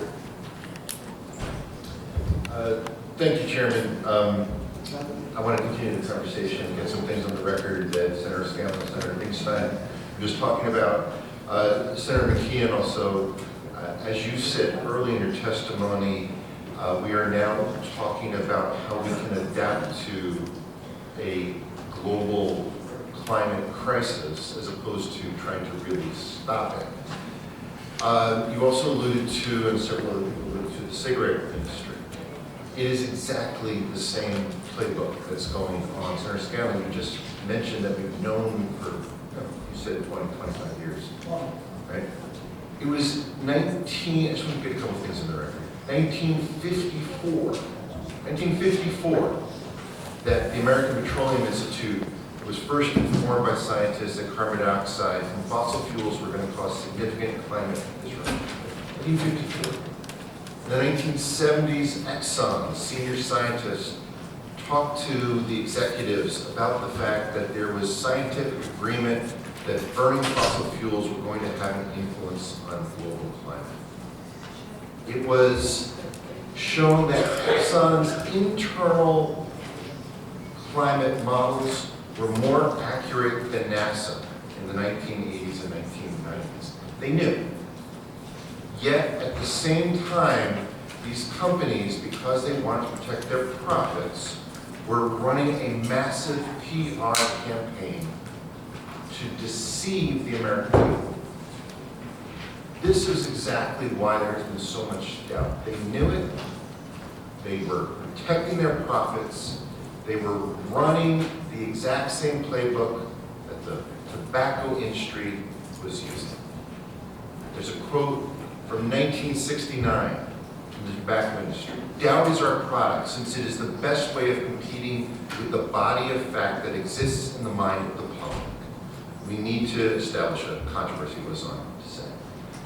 Thank you, Chairman. I want to continue the conversation, get some things on the record that Senator Scanlon and Senator Greenspan were just talking about. Senator McKeon also, as you said early in your testimony, we are now talking about how we can adapt to a global climate crisis as opposed to trying to really stop it. You also alluded to, and several other people alluded to, the cigarette industry. It is exactly the same playbook that's going on. Senator Scanlon, you just mentioned that we've known for, you said 20, 25 years, right? It was I just want to get a couple things in the record. 1954, that the American Petroleum Institute was first informed by scientists that carbon dioxide from fossil fuels were going to cause significant climate disruption. 1954. In the 1970s, Exxon senior scientists talked to the executives about the fact that there was scientific agreement that burning fossil fuels were going to have an influence on global climate. It was shown that Exxon's internal climate models were more accurate than NASA in the 1980s and 1990s. They knew. Yet, at the same time, these companies, because they wanted to protect their profits, were running a massive PR campaign to deceive the American people. This is exactly why there has been so much doubt. They knew it. They were protecting their profits. They were running the exact same playbook that the tobacco industry was using. There's a quote from 1969 from the tobacco industry. Doubt is our product, since it is the best way of competing with the body of fact that exists in the mind of the public. We need to establish a controversy, goes on to say.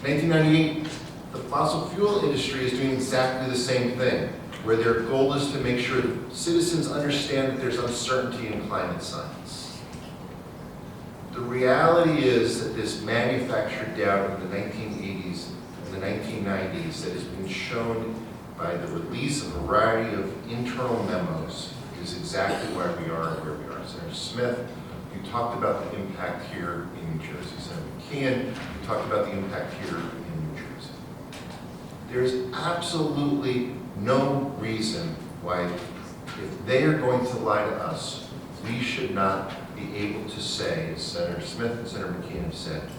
1998, the fossil fuel industry is doing exactly the same thing, where their goal is to make sure that citizens understand that there's uncertainty in climate science. The reality is that this manufactured doubt in the 1980s and the 1990s that has been shown by the release of a variety of internal memos is exactly why we are where we are. Senator Smith, you talked about the impact here in New Jersey. Senator McKeon, you talked about the impact here in New Jersey. There's absolutely no reason why, if they are going to lie to us, we should not be able to say, as Senator Smith and Senator McKeon have said,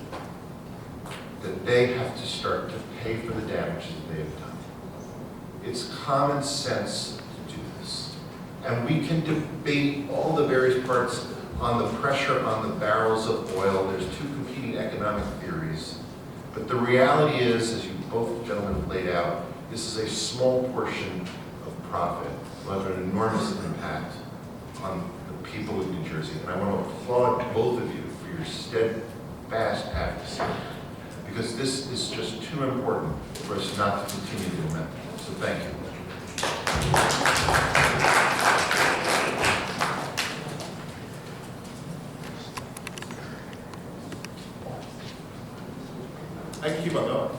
that they have to start to pay for the damages that they have done. It's common sense to do this. And we can debate all the various parts on the pressure on the barrels of oil. There's two competing economic theories. But the reality is, as you both gentlemen have laid out, this is a small portion of profit will have an enormous impact on the people of New Jersey. And I want to applaud both of you for your steadfast advocacy, because this is just too important for us not to continue to amend. So thank you. I can keep on going.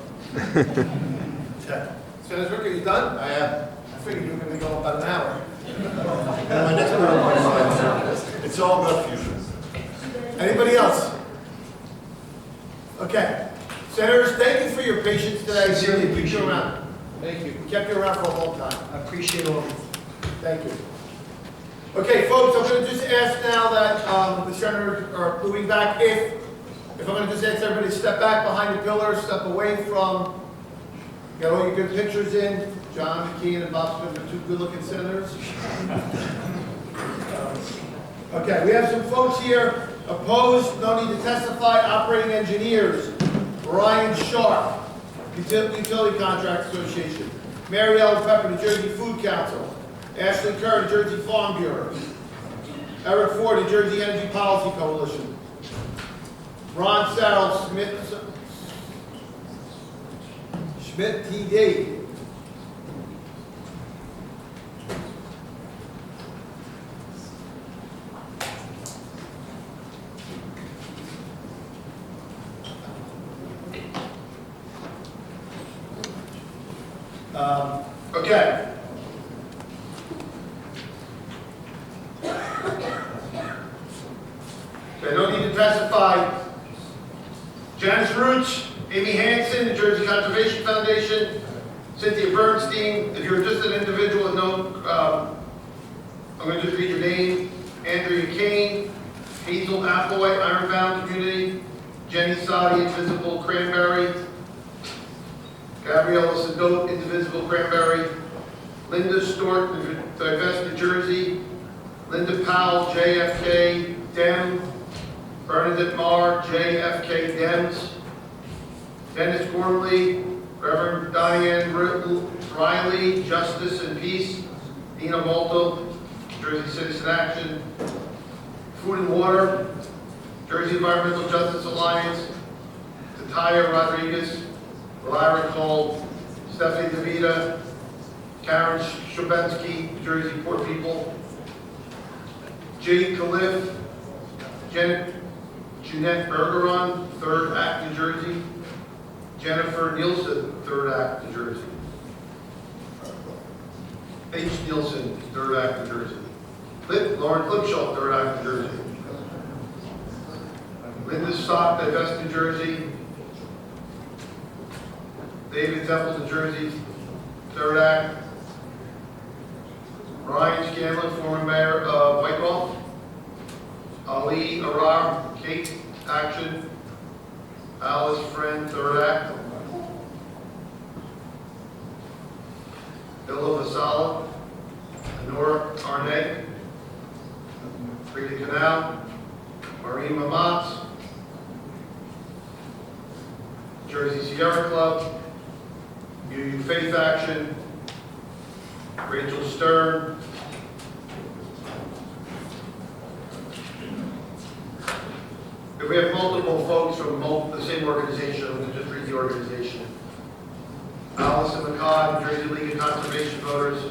Okay. Senator Ricker, you done? I am. I figured you were going to go about an hour. My next one, it's all about fusion. Anybody else? Okay. Senators, thank you for your patience today. Sincerely Keep appreciate you it. around. Thank you. We kept you around for a long time. I appreciate all of you. Thank you. Okay, folks, I'm going to just ask now that the senators are moving back. If I'm going to just ask everybody to step back behind the pillars, step away from, get all your good pictures in. John McKeon and Bob Smith are two good-looking senators. Okay, we have some folks here opposed, no need to testify. Operating engineers, Ryan Sharp, Utility Contract Association. Mary Ellen Pepper, New Jersey Food Council. Ashley Kerr, New Jersey Farm Bureau. Eric Ford, New Jersey Energy Policy Coalition. Ron Sarrell, Schmidt TD. Okay. Okay, no need to testify. Janice Roots, Amy Hansen, New Jersey Conservation Foundation, Cynthia Bernstein. If you're just an individual and I'm going to just read your name. Andrea Kane, Hazel Applewhite, Ironbound Community, Jenny Sadi, Invisible Cranberry, Gabriella Sedot, Indivisible Cranberry, Linda Stewart, Divest New Jersey, Linda Powell, JFK, Dem, Bernadette Marr, JFK Dems, Dennis Gormley, Reverend Diane Riley, Justice and Peace, Dina Malto, Jersey Citizen Action, Food and Water, Jersey Environmental Justice Alliance, Tataya Rodriguez, Lyra Cole, Stephanie DeVita, Karen Shabensky, New Jersey Poor People, Jade Khalif, Jeanette Bergeron, 3rd Act, New Jersey, Jennifer Nielsen, 3rd Act, New Jersey, H. Nielsen, 3rd Act, New Jersey, Lauren Lipshaw, 3rd Act, New Jersey, Linda Stock, Divest, New Jersey, David Temple, New Jersey, 3rd Act, Ryan Scanlon, former mayor of Whitehall, Ali Arar, Kate Action, Alice Friend, 3rd Act, Illa Vasala, Honora Arnett, Rita Canal, Maureen Mamatz, Jersey Sierra Club, Union Faith Action, Rachel Stern, if we have multiple folks from the same organization, I'm going to just read the organization. Allison McCod, Jersey League of Conservation Voters.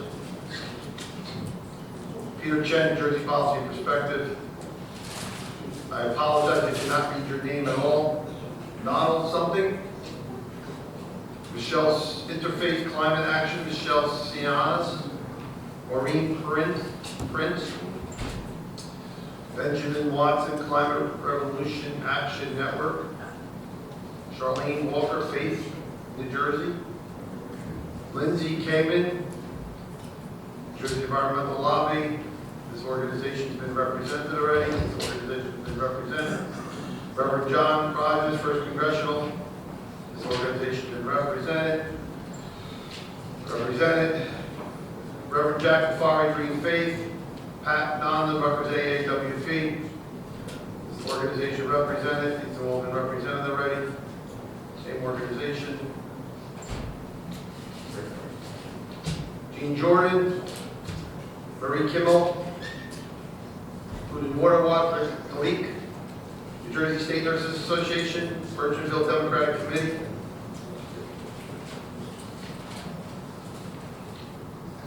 Peter Chen, Jersey Policy Perspective. I apologize, I cannot read your name at all. Donald something. Michelle Interfaith Climate Action, Michelle Cianas. Maureen Prince, Benjamin Watson, Climate Revolution Action Network, Charlene Walker, Faith, New Jersey, Lindsay Kamen, Jersey Environmental Lobby. This organization's been represented already. This organization's been represented. Reverend John Rogers, First Congressional. This organization's been represented. Reverend Jack Fari, Green Faith. Pat Nanda, Rutgers AAWP. This organization represented. These have all been represented already. Same organization. Jean Jordan, Marie Kimmel, Food and Water Watch, Kalik, New Jersey State Nurses Association, Birchenville Democratic Committee,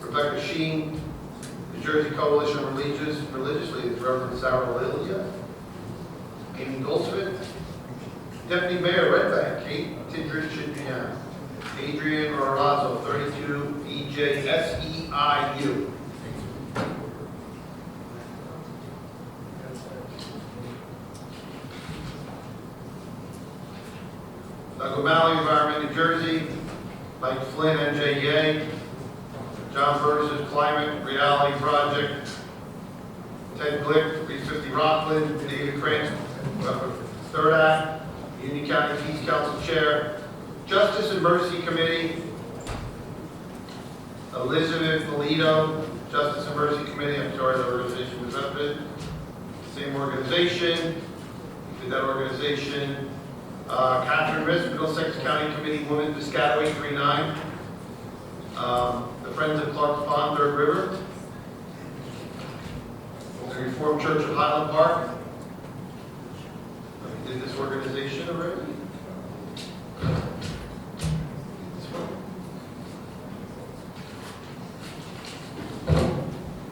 Rebecca Sheen, New Jersey Coalition of Religious Leaders, Reverend Sarah Lilia, Amy Goldsmith, Deputy Mayor Red Bank, Kate Tidridge-Chipian, Adrian Morazzo, 32 EJSEIU. Doug O'Malley, Environment New Jersey, Mike Flynn, NJEA, John Burgess, Climate Reality Project, Ted Glick, 350 Rockland, David Krantz, Third Act, Union County Peace Council Chair, Justice and Mercy Committee, Elizabeth Melito, Justice and Mercy Committee, I'm sorry, the organization was up it. Same organization, did that organization. Catherine Riss, Middlesex County Committee, Women, Piscataway, 39. The Friends of Clark's Pond, Third River. The Reformed Church of Highland Park. We did this organization already.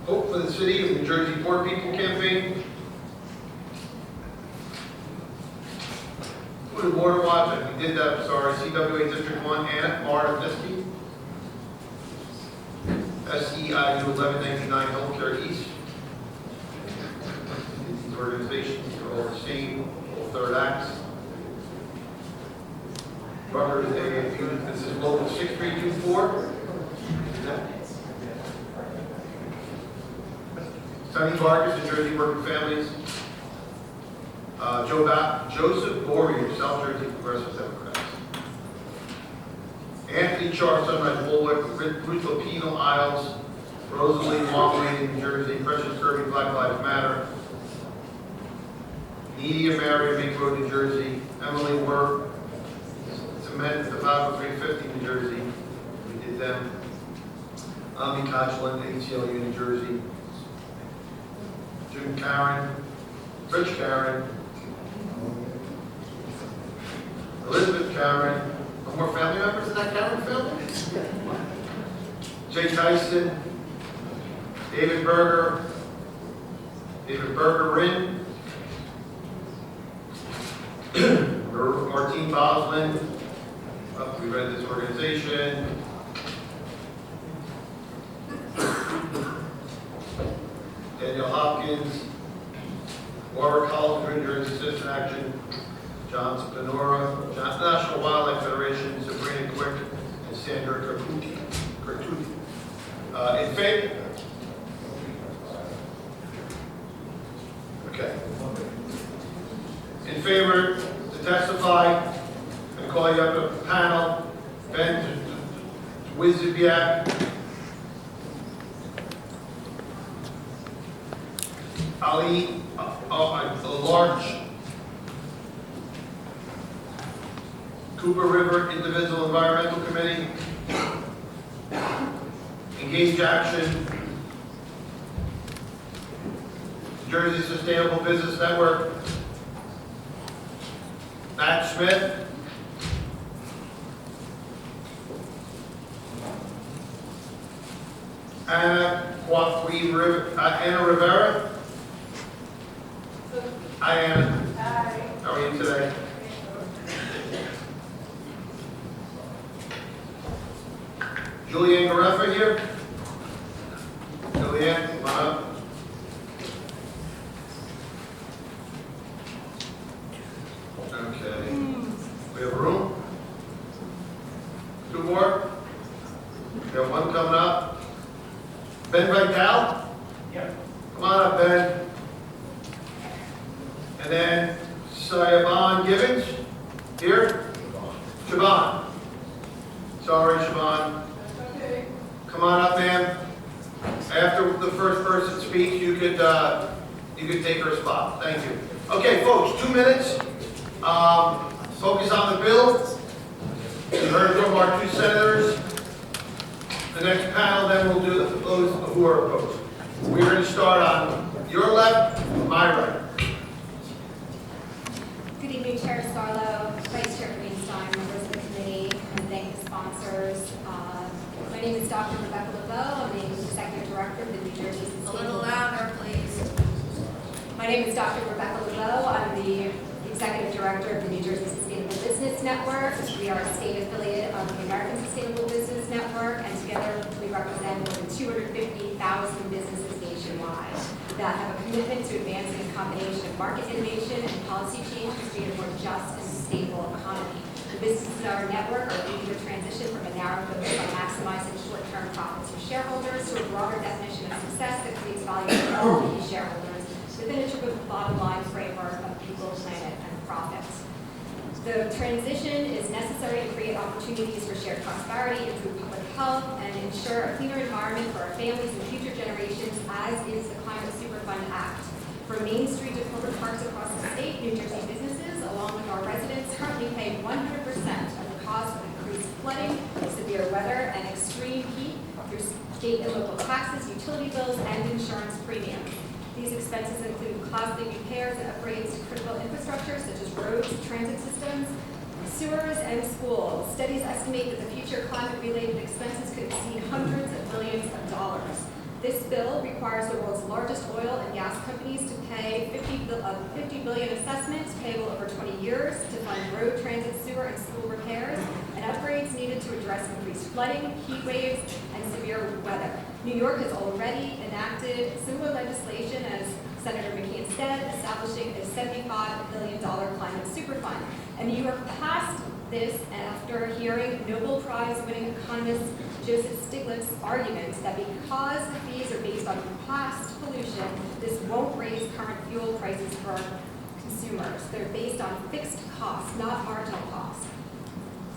Hope for the City of New Jersey Poor People Campaign. Food and Water Watch, we did that, sorry, CWA District 1, Anna Martinisky. SEIU 1199 Healthcare East. These organizations are all the same, all third acts. Rutgers AAU, this is local 6324. Sonny Vargas, New Jersey Working Families. Joseph Boria, South Jersey Progressive Democrats. Anthony Char, Sunrise Bulwark, Ruth Lapino Isles, Rosalie Wong, New Jersey, Precious Kirby, Black Lives Matter. Needy Mary, Big Road, New Jersey. Emily Work, Cement, the 50350, New Jersey. We did them. Ami Kochland, ACLU, New Jersey. June Karen, Rich Karen, Elizabeth Karen. No more family members in that Karen family? Jay Tyson, David Berger, Rin, Martine Boslin. We read this organization. Daniel Hopkins, Warwick College, New Jersey Citizen Action, John Spinora, National Wildlife Federation, Sabrina Quick, and Sandra Kertuti. In favor? Okay. In favor to testify, and call you up to the panel, Ben Wizibiak, Ali, Large, Cooper River Individual Environmental Committee, Engage Action, Jersey Sustainable Business Network, Matt Smith, Anna Rivera. Hi, Anna. Hi. How are you today? Julianne Gareffa here. Ben, come on up. Okay. We have room? Two more? We have one coming up. Ben Vitale? Yep. Come on up, Ben. And then Sayaban Gibbons? Here? Siobhan. Sorry, Siobhan. Come on up, ma'am. After the first person speaks, you could take her spot. Thank you. Okay, folks, 2 minutes. Focus on the bill. You heard from our two senators. The next panel then will do those who are opposed. We're going to start on your left, my right. Good evening, Chair Scarlo, Vice Chair Greenstein, members of the committee, and thank the sponsors. My name is Dr. Rebecca LeBeau. I'm the Executive Director of the New Jersey Sustainable... A little louder, please. My name is Dr. Rebecca LeBeau. I'm the Executive Director of the New Jersey Sustainable Business Network. We are a state affiliate of the American Sustainable Business Network, and together we represent more than 250,000 businesses nationwide that have a commitment to advancing a combination of market innovation and policy change to create a more just and sustainable economy. The businesses in our network are leading the transition from a narrow focus on maximizing short-term profits for shareholders to a broader definition of success that creates value for all key shareholders within a true bottom line framework of people, planet, and profits. The transition is necessary to create opportunities for shared prosperity, improve public health, and ensure a cleaner environment for our families and future generations, as is the Climate Superfund Act. From Main Street to public parks across the state, New Jersey businesses, along with our residents, currently pay 100% of the cost of increased flooding, severe weather, and extreme heat through state and local taxes, utility bills, and insurance premiums. These expenses include costly repairs and upgrades to critical infrastructure such as roads, transit systems, sewers, and schools. Studies estimate that the future climate-related expenses could exceed hundreds of billions of dollars. This bill requires the world's largest oil and gas companies to pay $50 billion assessments payable over 20 years to fund road, transit, sewer, and school repairs and upgrades needed to address increased flooding, heat waves, and severe weather. New York has already enacted similar legislation, as Senator McKeon said, establishing a $75 billion climate superfund. And New York passed this after hearing Nobel Prize-winning economist Joseph Stiglitz's argument that because the fees are based on past pollution, this won't raise current fuel prices for consumers. They're based on fixed costs, not marginal costs.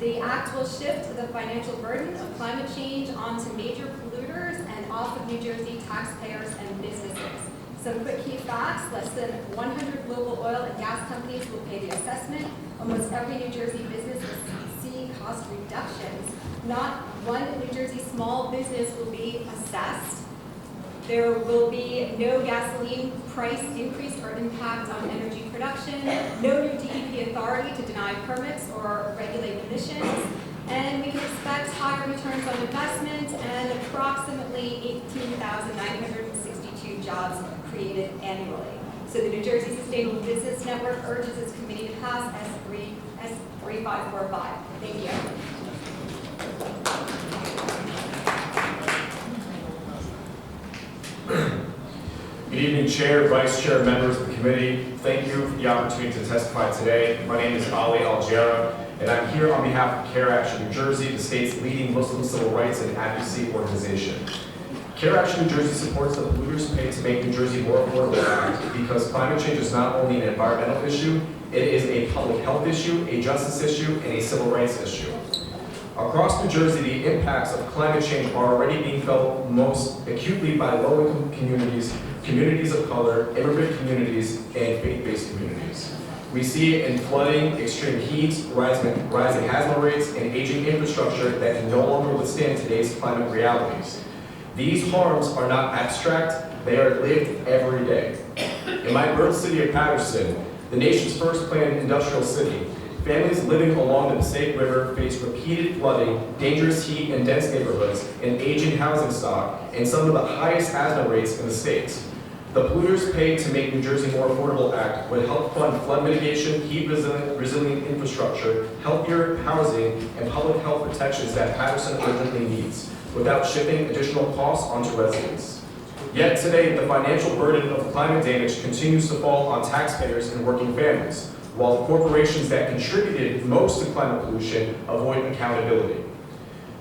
The act will shift the financial burden of climate change onto major polluters and off of New Jersey taxpayers and businesses. Some quick key facts: less than 100 global oil and gas companies will pay the assessment. Almost every New Jersey business will see cost reductions. Not one New Jersey small business will be assessed. There will be no gasoline price increase or impact on energy production, no new DEP authority to deny permits or regulate emissions, and we can expect higher returns on investment and approximately 18,962 jobs created annually. So the New Jersey Sustainable Business Network urges its committee to pass S-3545. Thank you. Good evening, Chair, Vice Chair, members of the committee. Thank you for the opportunity to testify today. My name is Ali Algera, and I'm here on behalf of Care Action New Jersey, the state's leading Muslim civil rights and advocacy organization. Care Action New Jersey supports the Polluters Pay to Make New Jersey More Affordable Act because climate change is not only an environmental issue, it is a public health issue, a justice issue, and a civil rights issue. Across New Jersey, the impacts of climate change are already being felt most acutely by low-income communities, communities of color, immigrant communities, and faith-based communities. We see it in flooding, extreme heat, rising hazmat rates, and aging infrastructure that can no longer withstand today's climate realities. These harms are not abstract, they are lived every day. In my birth city of Patterson, the nation's first planned industrial city, families living along the Passaic River face repeated flooding, dangerous heat in dense neighborhoods, and aging housing stock, and some of the highest hazmat rates in the state. The Polluters Pay to Make New Jersey More Affordable Act would help fund flood mitigation, heat resilient infrastructure, healthier housing, and public health protections that Patterson urgently needs, without shipping additional costs onto residents. Yet today, the financial burden of climate damage continues to fall on taxpayers and working families, while the corporations that contributed most to climate pollution avoid accountability.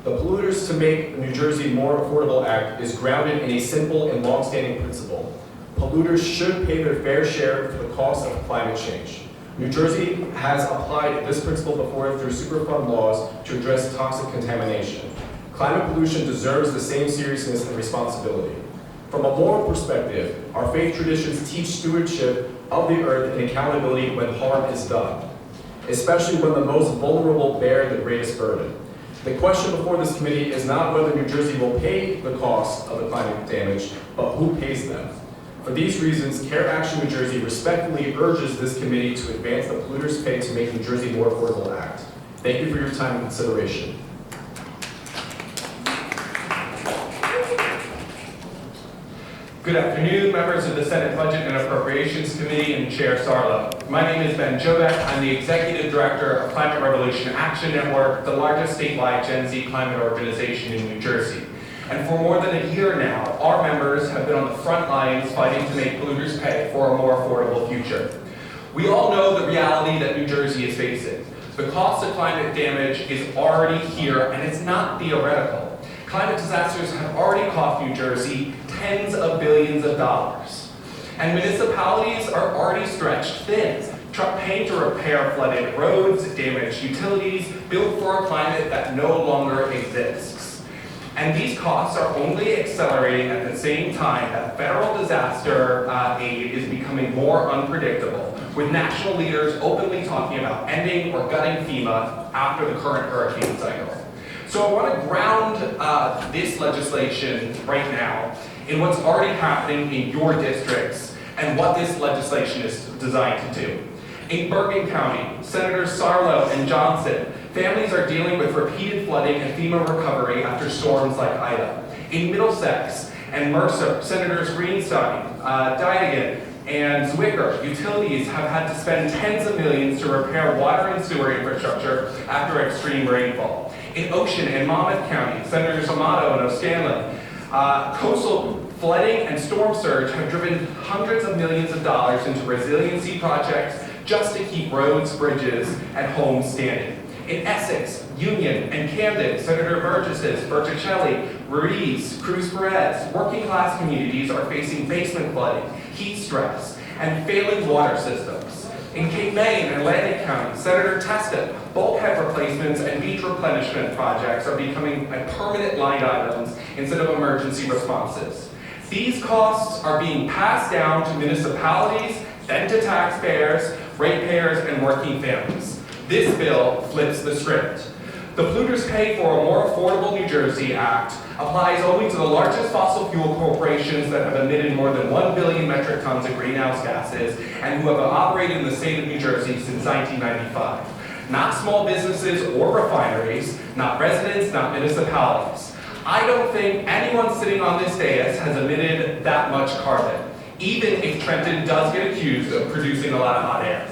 The Polluters to Make New Jersey More Affordable Act is grounded in a simple and long-standing principle. Polluters should pay their fair share for the cost of climate change. New Jersey has applied this principle before through Superfund laws to address toxic contamination. Climate pollution deserves the same seriousness and responsibility. From a moral perspective, our faith traditions teach stewardship of the earth and accountability when harm is done, especially when the most vulnerable bear the greatest burden. The question before this committee is not whether New Jersey will pay the cost of the climate damage, but who pays them. For these reasons, Care Action New Jersey respectfully urges this committee to advance the Polluters Pay to Make New Jersey More Affordable Act. Thank you for your time and consideration. Good afternoon, members of the Senate Budget and Appropriations Committee and Chair Sarlo. My name is Ben Jobek. I'm the Executive Director of Climate Revolution Action Network, the largest statewide Gen Z climate organization in New Jersey. And for more than a year now, our members have been on the front lines fighting to make polluters pay for a more affordable future. We all know the reality that New Jersey is facing. The cost of climate damage is already here, and it's not theoretical. Climate disasters have already cost New Jersey tens of billions of dollars. And municipalities are already stretched thin, paying to repair flooded roads, damaged utilities, built for a climate that no longer exists. And these costs are only accelerating at the same time that federal disaster aid is becoming more unpredictable, with national leaders openly talking about ending or gutting FEMA after the current hurricane cycle. So I want to ground this legislation right now in what's already happening in your districts and what this legislation is designed to do. In Bergen County, Senators Sarlo and Johnson, families are dealing with repeated flooding and FEMA recovery after storms like Ida. In Middlesex and Mercer, Senators Greenstein, Diegan, and Zwicker, utilities have had to spend tens of millions to repair water and sewer infrastructure after extreme rainfall. In Ocean and Monmouth County, Senators Amato and O'Scanlan, coastal flooding and storm surge have driven hundreds of millions of dollars into resiliency projects just to keep roads, bridges, and homes standing. In Essex, Union, and Camden, Senator Burgess's, Berticelli, Ruiz, Cruz Perez, working class communities are facing basement flooding, heat stress, and failing water systems. In Cape May and Atlantic County, Senator Testa, bulkhead replacements and beach replenishment projects are becoming permanent line items instead of emergency responses. These costs are being passed down to municipalities, then to taxpayers, ratepayers, and working families. This bill flips the script. The Polluters Pay for a More Affordable New Jersey Act applies only to the largest fossil fuel corporations that have emitted more than 1 billion metric tons of greenhouse gases and who have operated in the state of New Jersey since 1995. Not small businesses or refineries, not residents, not municipalities. I don't think anyone sitting on this dais has emitted that much carbon, even if Trenton does get accused of producing a lot of hot air.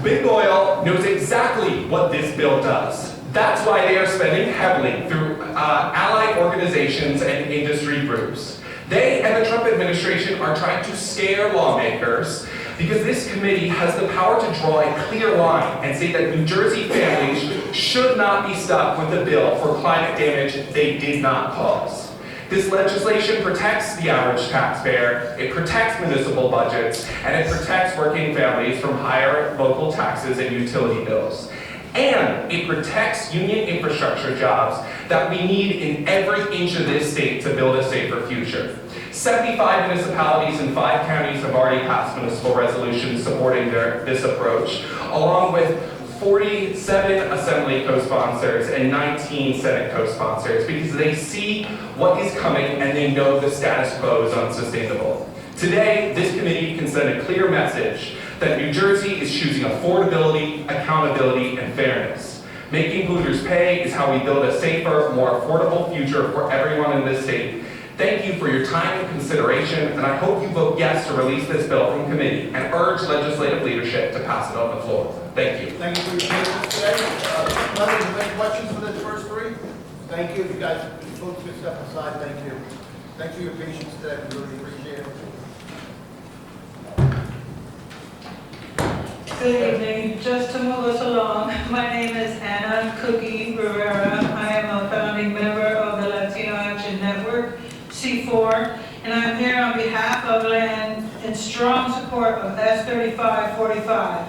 Big Oil knows exactly what this bill does. That's why they are spending heavily through allied organizations and industry groups. They and the Trump administration are trying to scare lawmakers because this committee has the power to draw a clear line and say that New Jersey families should not be stuck with a bill for climate damage they did not cause. This legislation protects the average taxpayer, it protects municipal budgets, and it protects working families from higher local taxes and utility bills. And it protects union infrastructure jobs that we need in every inch of this state to build a safer future. 75 municipalities in 5 counties have already passed municipal resolutions supporting this approach, along with 47 Assembly co-sponsors and 19 Senate co-sponsors, because they see what is coming and they know the status quo is unsustainable. Today, this committee can send a clear message that New Jersey is choosing affordability, accountability, and fairness. Making polluters pay is how we build a safer, more affordable future for everyone in this state. Thank you for your time and consideration, and I hope you vote yes to release this bill from committee and urge legislative leadership to pass it on the floor. Thank you. Thank you for your patience today. Members, any questions for the first three? Thank you. You guys, folks can step aside. Thank you. Thanks for your patience today, we really appreciate it. Good evening. Just to move us along, my name is Anna Cookie Rivera. I am a founding member of the Latino Action Network, C4, and I'm here on behalf of and in strong support of S-3545.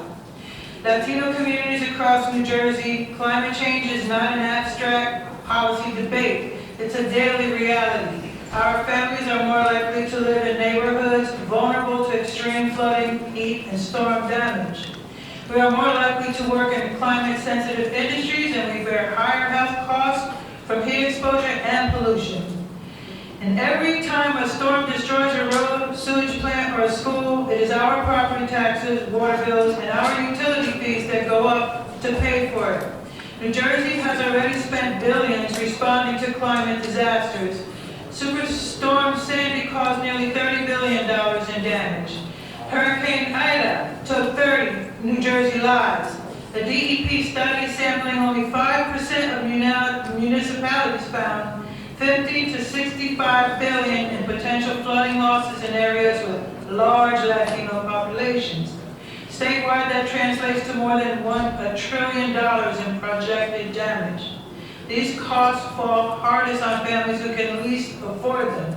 Latino communities across New Jersey, climate change is not an abstract policy debate. It's a daily reality. Our families are more likely to live in neighborhoods vulnerable to extreme flooding, heat, and storm damage. We are more likely to work in climate-sensitive industries, and we bear higher health costs from heat exposure and pollution. And every time a storm destroys a road, sewage plant, or a school, it is our property taxes, water bills, and our utility fees that go up to pay for it. New Jersey has already spent billions responding to climate disasters. Superstorm Sandy caused nearly $30 billion in damage. Hurricane Ida took 30 New Jersey lives. The DEP study sampling only 5% of municipalities found 50 to 65 billion in potential flooding losses in areas with large Latino populations. Statewide, that translates to more than $1 trillion in projected damage. These costs fall hardest on families who can least afford them.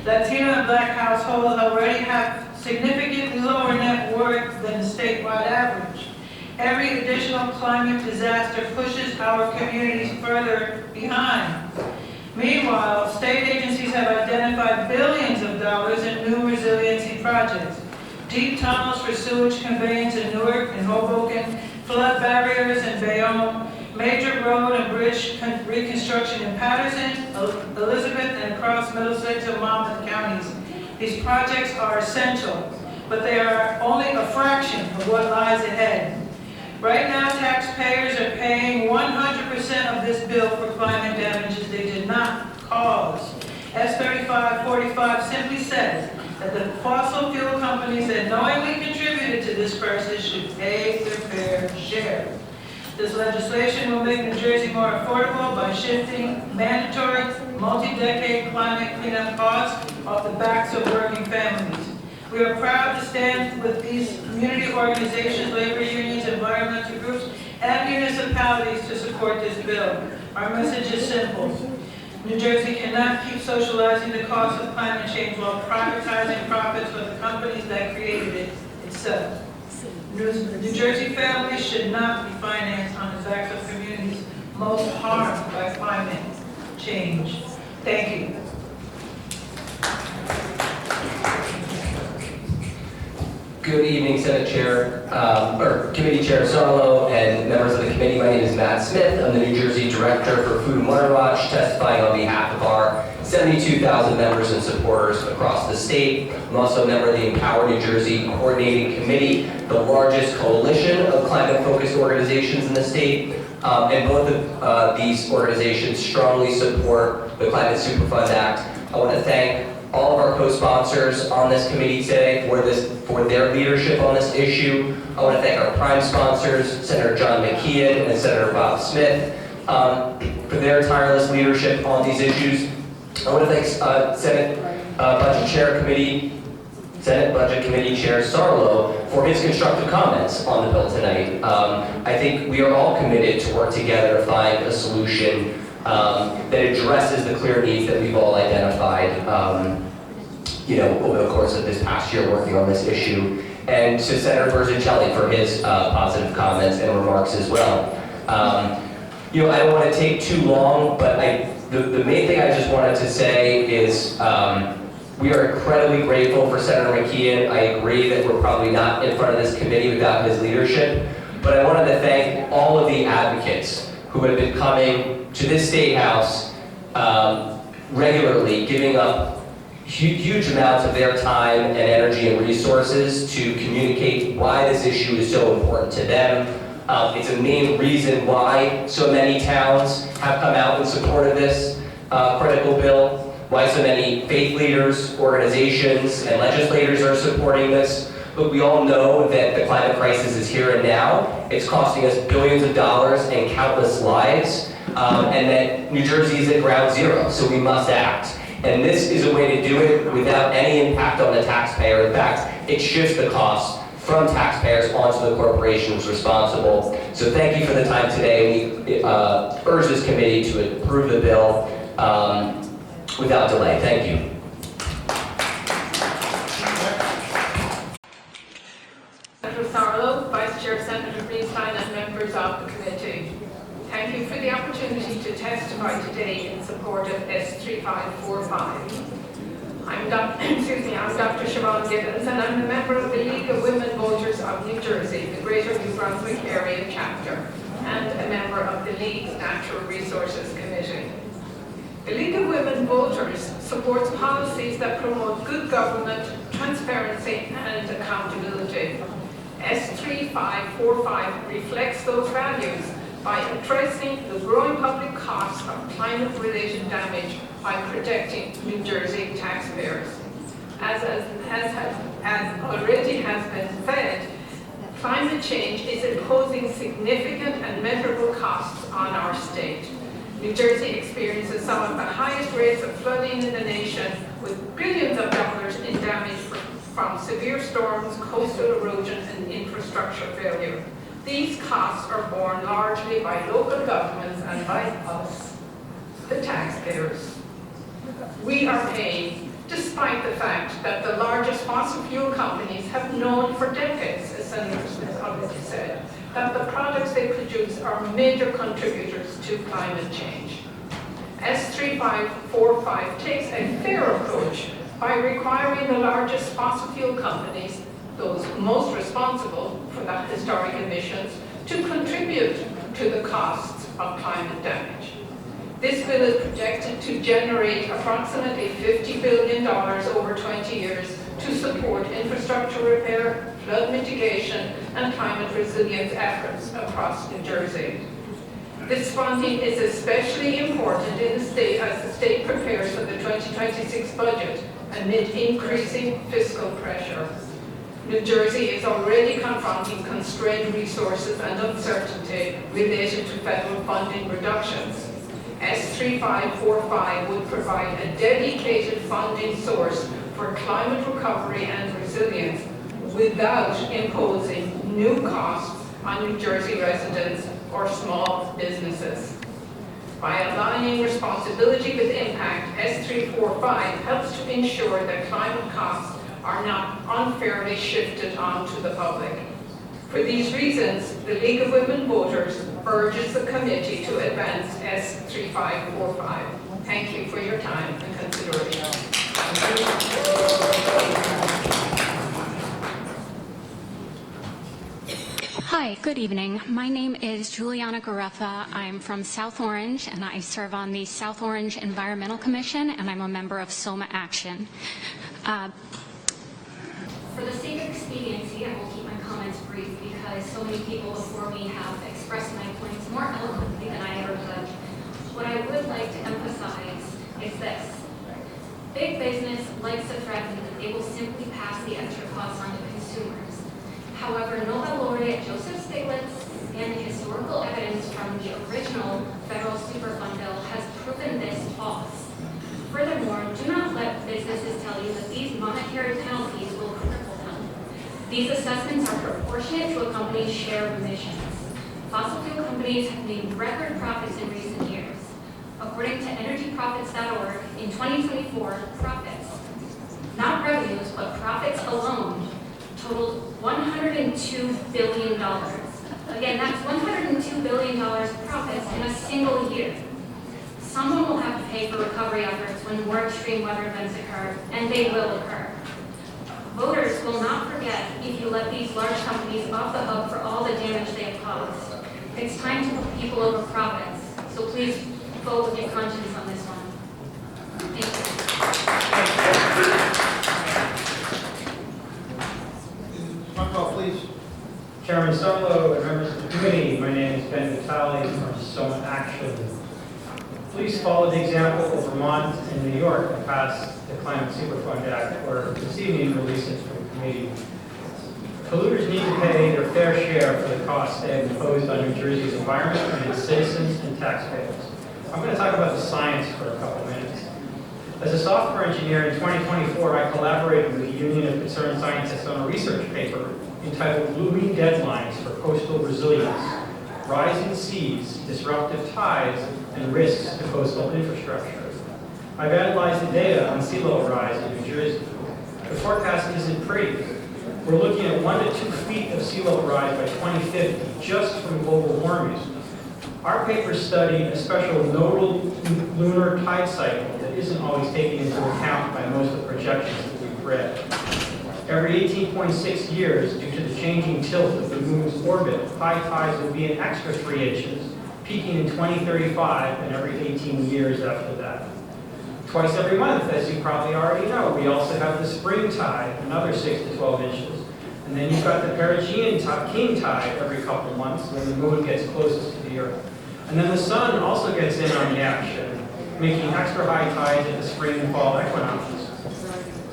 Latino and Black households already have significantly lower net worth than the statewide average. Every additional climate disaster pushes our communities further behind. Meanwhile, state agencies have identified billions of dollars in new resiliency projects. Deep tunnels for sewage conveyance in Newark and Hoboken, flood barriers in Bayonne, major road and bridge reconstruction in Patterson, Elizabeth, and across Middlesex and Monmouth counties. These projects are essential, but they are only a fraction of what lies ahead. Right now, taxpayers are paying 100% of this bill for climate damages they did not cause. S-3545 simply says that the fossil fuel companies that knowingly contributed to this crisis should pay their fair share. This legislation will make New Jersey more affordable by shifting mandatory multi-decade climate cleanup costs off the backs of working families. We are proud to stand with these community organizations, labor unions, environmental groups, and municipalities to support this bill. Our message is simple. New Jersey cannot keep socializing the cost of climate change while privatizing profits for the companies that created it itself. New Jersey families should not be financed on the backs of communities most harmed by climate change. Thank you. Good evening, Senate Chair, or Committee Chair Sarlo and members of the committee. My name is Matt Smith. I'm the New Jersey Director for Food and Water Watch, testifying on behalf of our 72,000 members and supporters across the state. I'm also a member of the Empower New Jersey Coordinating Committee, the largest coalition of climate-focused organizations in the state. And both of these organizations strongly support the Climate Superfund Act. I want to thank all of our co-sponsors on this committee today for their leadership on this issue. I want to thank our prime sponsors, Senator John McKeon and Senator Bob Smith, for their tireless leadership on these issues. I want to thank Senate Budget Committee Chair Sarlo for his constructive comments on the bill tonight. I think we are all committed to work together to find a solution that addresses the clear needs that we've all identified, over the course of this past year working on this issue, and to Senator Berzicelli for his positive comments and remarks as well. I don't want to take too long, but the main thing I just wanted to say is we are incredibly grateful for Senator McKeon. I agree that we're probably not in front of this committee without his leadership, but I wanted to thank all of the advocates who have been coming to this State House regularly, giving up huge amounts of their time and energy and resources to communicate why this issue is so important to them. It's a main reason why so many towns have come out in support of this critical bill, why so many faith leaders, organizations, and legislators are supporting this. But we all know that the climate crisis is here and now. It's costing us billions of dollars and countless lives, and that New Jersey is at ground zero, so we must act. And this is a way to do it without any impact on the taxpayer. In fact, it shifts the cost from taxpayers onto the corporations responsible. So thank you for the time today. We urge this committee to approve the bill without delay. Thank you. Senator Sarlo, Vice Chair Senator Greenstein, and members of the committee. Thank you for the opportunity to testify today in support of S-3545. I'm Dr. Siobhan Gibbons, and I'm a member of the League of Women Voters of New Jersey, the Greater New Brunswick Area Chapter, and a member of the League's Natural Resources Committee. The League of Women Voters supports policies that promote good government, transparency, and accountability. S-3545 reflects those values by addressing the growing public costs of climate-related damage by protecting New Jersey taxpayers. As already has been said, climate change is imposing significant and measurable costs on our state. New Jersey experiences some of the highest rates of flooding in the nation, with billions of dollars in damage from severe storms, coastal erosion, and infrastructure failure. These costs are borne largely by local governments and by us, the taxpayers. We are paying, despite the fact that the largest fossil fuel companies have known for decades, as Senator Smith already said, that the products they produce are major contributors to climate change. S-3545 takes a fair approach by requiring the largest fossil fuel companies, those most responsible for the historic emissions, to contribute to the costs of climate damage. This bill is projected to generate approximately $50 billion over 20 years to support infrastructure repair, flood mitigation, and climate resilience efforts across New Jersey. This funding is especially important in the state as the state prepares for the 2026 budget amid increasing fiscal pressure. New Jersey is already confronting constrained resources and uncertainty related to federal funding reductions. S-3545 would provide a dedicated funding source for climate recovery and resilience without imposing new costs on New Jersey residents or small businesses. By aligning responsibility with impact, S-345 helps to ensure that climate costs are not unfairly shifted onto the public. For these reasons, the League of Women Voters urges the committee to advance S-3545. Thank you for your time and consideration. Hi, good evening. My name is Juliana Gareffa. I'm from South Orange, and I serve on the South Orange Environmental Commission, and I'm a member of SOMA Action. For the sake of expediency, I will keep my comments brief because so many people before me have expressed my points more eloquently than I ever could. What I would like to emphasize is this. Big business likes to threaten that they will simply pass the extra costs on to consumers. However, Nobel laureate Joseph Stiglitz and the historical evidence from the original federal Superfund bill has proven this false. Furthermore, do not let businesses tell you that these monetary penalties will cripple them. These assessments are proportionate to a company's share of emissions. Fossil fuel companies have made record profits in recent years. According to energyprofits.org, in 2024, profits, not revenues, but profits alone, totaled $102 billion. Again, that's $102 billion profits in a single year. Someone will have to pay for recovery efforts when more extreme weather events occur, and they will occur. Voters will not forget if you let these large companies off the hook for all the damage they have caused. It's time to put people over profits, so please vote with your conscience on this one. Thank you. Roll call, please. Chairman Sarlo and members of the committee, my name is Ben Vitale from SOMA Action. Please follow the example of Vermont and New York that passed the Climate Superfund Act, or this evening releases from the committee. Polluters need to pay their fair share for the costs they have imposed on New Jersey's environment and its citizens and taxpayers. I'm going to talk about the science for a couple minutes. As a software engineer in 2024, I collaborated with the Union of Concerned Scientists on a research paper entitled Looming Deadlines for Coastal Resilience: Rising Seas, Disruptive Tides, and Risks to Coastal Infrastructure. I've analyzed the data on sea level rise in New Jersey. The forecast isn't pretty. We're looking at 1 to 2 feet of sea level rise by 2050, just from global warming. Our paper studied a special nodal lunar tide cycle that isn't always taken into account by most of the projections that we've read. Every 18.6 years, due to the changing tilt of the moon's orbit, high tides will be an extra 3 inches, peaking in 2035 and every 18 years after that. Twice every month, as you probably already know, we also have the spring tide, another 6 to 12 inches. And then you've got the perigee king tide every couple months when the moon gets closest to the Earth. And then the sun also gets in on the action, making extra high tides at the spring and fall equinoxes.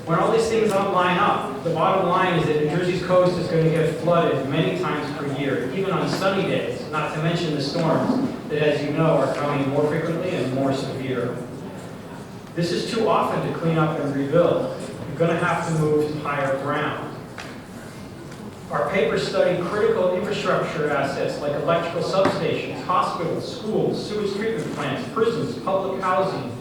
When all these things all line up, the bottom line is that New Jersey's coast is going to get flooded many times per year, even on sunny days, not to mention the storms that, as you know, are coming more frequently and more severe. This is too often to clean up and rebuild. You're going to have to move to higher ground. Our paper studied critical infrastructure assets like electrical substations, hospitals, schools, sewage treatment plants, prisons, public housing,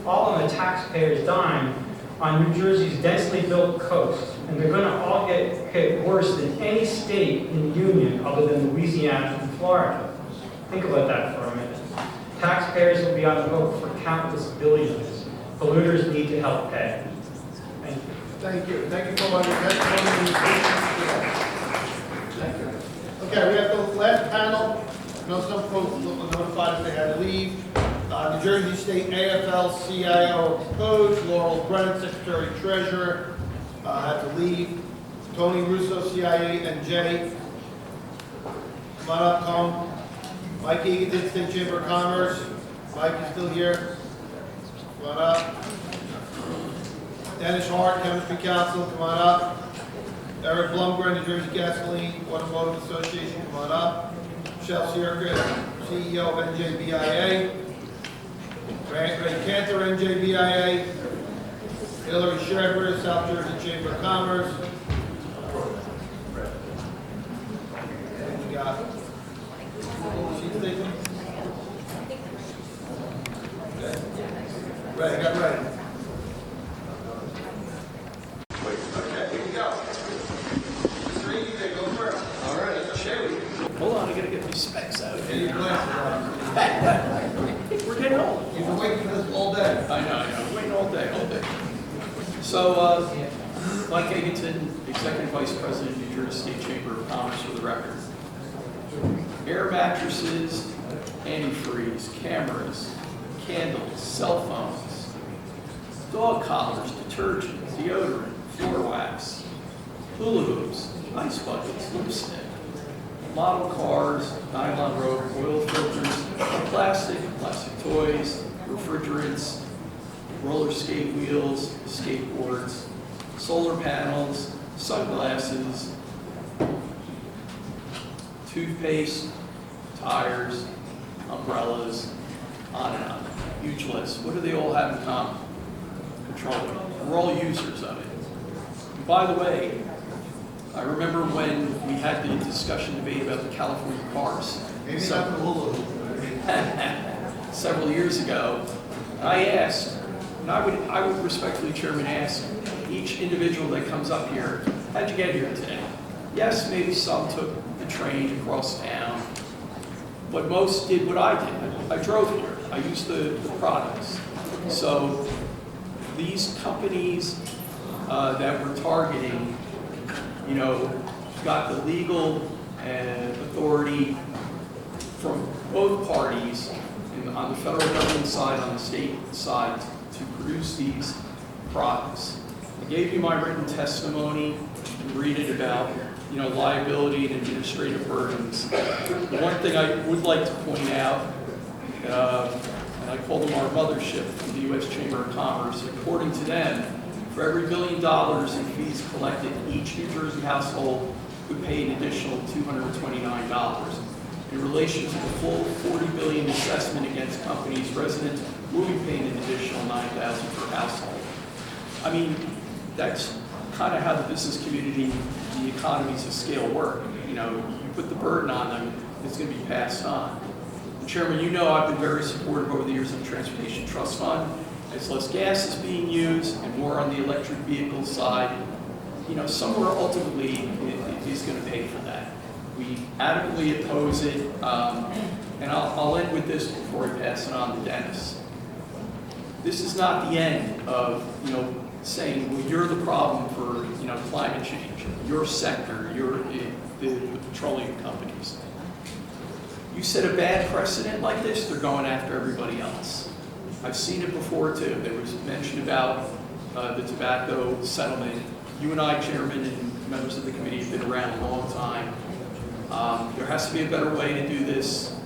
all on the taxpayer's dime on New Jersey's densely built coast. And they're going to all get hit worse than any state in the Union other than Louisiana and Florida. Think about that for a minute. Taxpayers will be on the hook for countless billions. Polluters need to help pay. Thank you. Thank you. Thank you for all your testimony. Thank you. Okay, we have the last panel. I know some folks were notified if they had to leave. New Jersey State AFL-CIO Coach, Laurel Brennan, Secretary Treasurer, had to leave. Tony Russo, CIA and J. Come on up, Tom. Mike Egan, State Chamber of Commerce. Mike, you still here? Come on up. Dennis Hart, Chemistry Council, come on up. Eric Blumgren, New Jersey Gasoline Automotive Association, come on up. Michelle Sierra, CEO of NJBIA. Ray Cantor, NJBIA. Hillary Shepard, South Jersey Chamber of Commerce. We got. She's taking. Right, I got ready. Okay, here we go. Mr. Reed, you go first. All right, Sherry. Hold on, I gotta get these specs out. Get your glasses on. We're getting old. You've been waiting for this all day. I know, waiting all day. So, Mike Eganton, Executive Vice President, New Jersey State Chamber of Commerce, for the record. Air mattresses, antifreeze, cameras, candles, cell phones, dog collars, detergent, deodorant, floor wax, hula hoops, ice buckets, lipstick, model cars, nylon rope, oil filters, plastic toys, refrigerants, roller skate wheels, skateboards, solar panels, sunglasses, toothpaste, tires, umbrellas, on and on. Huge list. What do they all have in common? Petroleum. We're all users of it. And by the way, I remember when we had the discussion debate about the California cars. Maybe not the hula hoop. Several years ago, I asked, and I would respectfully, Chairman, ask each individual that comes up here, how'd you get here today? Yes, maybe some took the train across town, but most did what I did. I drove here. I used the products. So these companies that we're targeting, got the legal authority from both parties on the federal government side, on the state side, to produce these products. I gave you my written testimony. You read it about liability and administrative burdens. The one thing I would like to point out, and I call them our mothership, the U.S. Chamber of Commerce, according to them, for every $1 billion in fees collected, each New Jersey household would pay an additional $229. In relation to the full $40 billion assessment against companies, residents will be paying an additional $9,000 per household. I mean, that's kind of how the business community, the economies of scale work. You know, you put the burden on them, it's going to be passed on. Chairman, you know I've been very supportive over the years of the Transportation Trust Fund. As less gas is being used and more on the electric vehicle side, you know, somewhere ultimately it is going to pay for that. We adamantly oppose it, and I'll end with this before I pass it on to Dennis. This is not the end of, you know, saying, well, you're the problem for, you know, climate change, your sector, the petroleum companies. You set a bad precedent like this, they're going after everybody else. I've seen it before too. There was mention about the tobacco settlement. You and I, Chairman, and members of the committee have been around a long time. There has to be a better way to do this.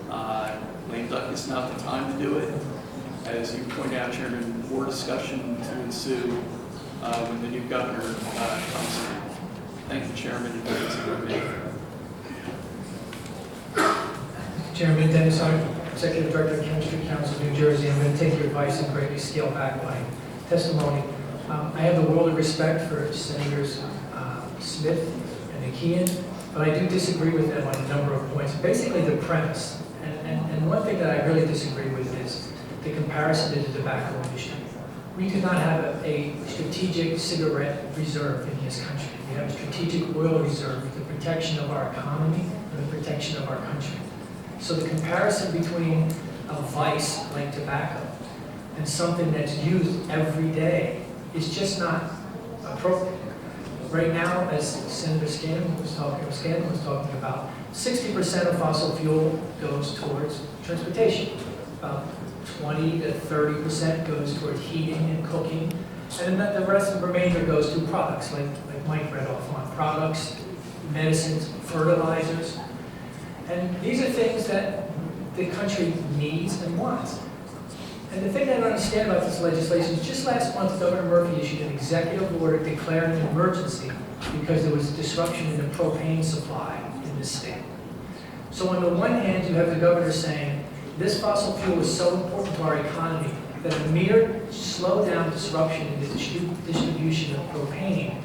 Lame duck is not the time to do it. As you point out, Chairman, more discussion to ensue when the new governor comes in. Thank you, Chairman, and thanks to everybody. Chairman Dennis Hart, Executive Director of Chemistry Council of New Jersey. I'm going to take your advice and greatly scale back my testimony. I have the world of respect for Senators Smith and McKeon, but I do disagree with them on a number of points. Basically, the premise, and one thing that I really disagree with is the comparison to the tobacco industry. We do not have a strategic cigarette reserve in this country. We have a strategic oil reserve for the protection of our economy and the protection of our country. So the comparison between a vice like tobacco and something that's used every day is just not appropriate. Right now, as Senator Scanlon was talking about, 60% of fossil fuel goes towards transportation. About 20 to 30% goes towards heating and cooking, and then the rest of the remainder goes to products, like Mike read off on, products, medicines, fertilizers. And these are things that the country needs and wants. And the thing that I don't understand about this legislation is just last month, Governor Murphy issued an executive order declaring an emergency because there was disruption in the propane supply in this state. So on the one hand, you have the governor saying, this fossil fuel is so important to our economy that a mere slowdown disruption in the distribution of propane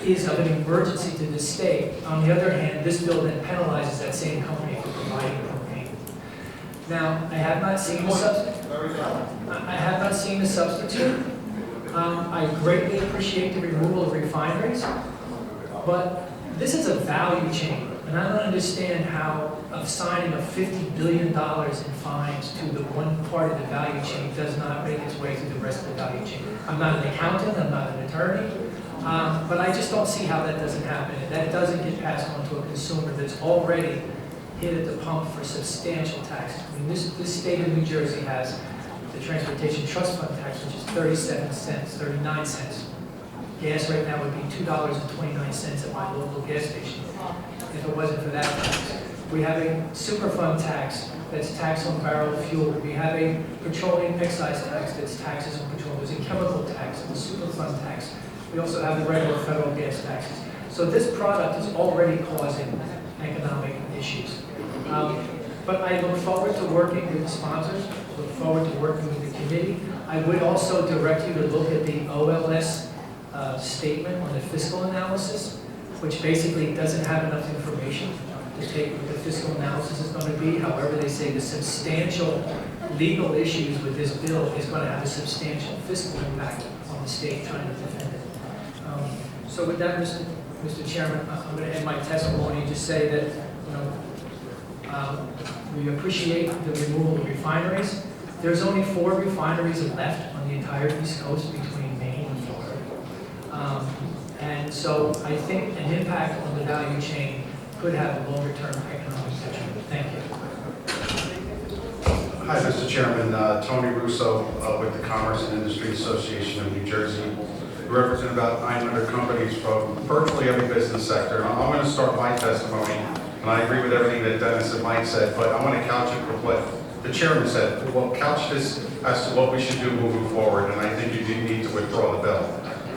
is of an emergency to the state. On the other hand, this bill then penalizes that same company for providing propane. Now, I have not seen the substitute. I greatly appreciate the removal of refineries, but this is a value chain. And I don't understand how assigning of $50 billion in fines to the one part of the value chain does not make its way through the rest of the value chain. I'm not an accountant, I'm not an attorney, but I just don't see how that doesn't happen. And that doesn't get passed on to a consumer that's already hit at the pump for substantial taxes. I mean, this state of New Jersey has the Transportation Trust Fund tax, which is 37 cents, 39 cents. Gas right now would be $2.29 at my local gas station if it wasn't for that tax. We have a Superfund tax that's tax on barrel of fuel. We have a petroleum excise tax that's taxes on petroleum. There's a chemical tax, the Superfund tax. We also have the regular federal gas taxes. So this product is already causing economic issues. But I look forward to working with the sponsors, look forward to working with the committee. I would also direct you to look at the OLS statement on the fiscal analysis, which basically doesn't have enough information to take what the fiscal analysis is going to be. However, they say the substantial legal issues with this bill is going to have a substantial fiscal impact on the state trying to defend it. So with that, Mr. Chairman, I'm going to end my testimony and just say that, we appreciate the removal of refineries. There's only 4 refineries left on the entire East Coast between Maine and Florida. And so I think an impact on the value chain could have a longer-term economic detriment. Thank you. Hi, Mr. Chairman. Tony Russo with the Commerce and Industry Association of New Jersey. We represent about 900 companies from virtually every business sector. I'm going to start my testimony, and I agree with everything that Dennis and Mike said, but I want to couch it with what the chairman said. Well, couch this as to what we should do moving forward, and I think you do need to withdraw the bill.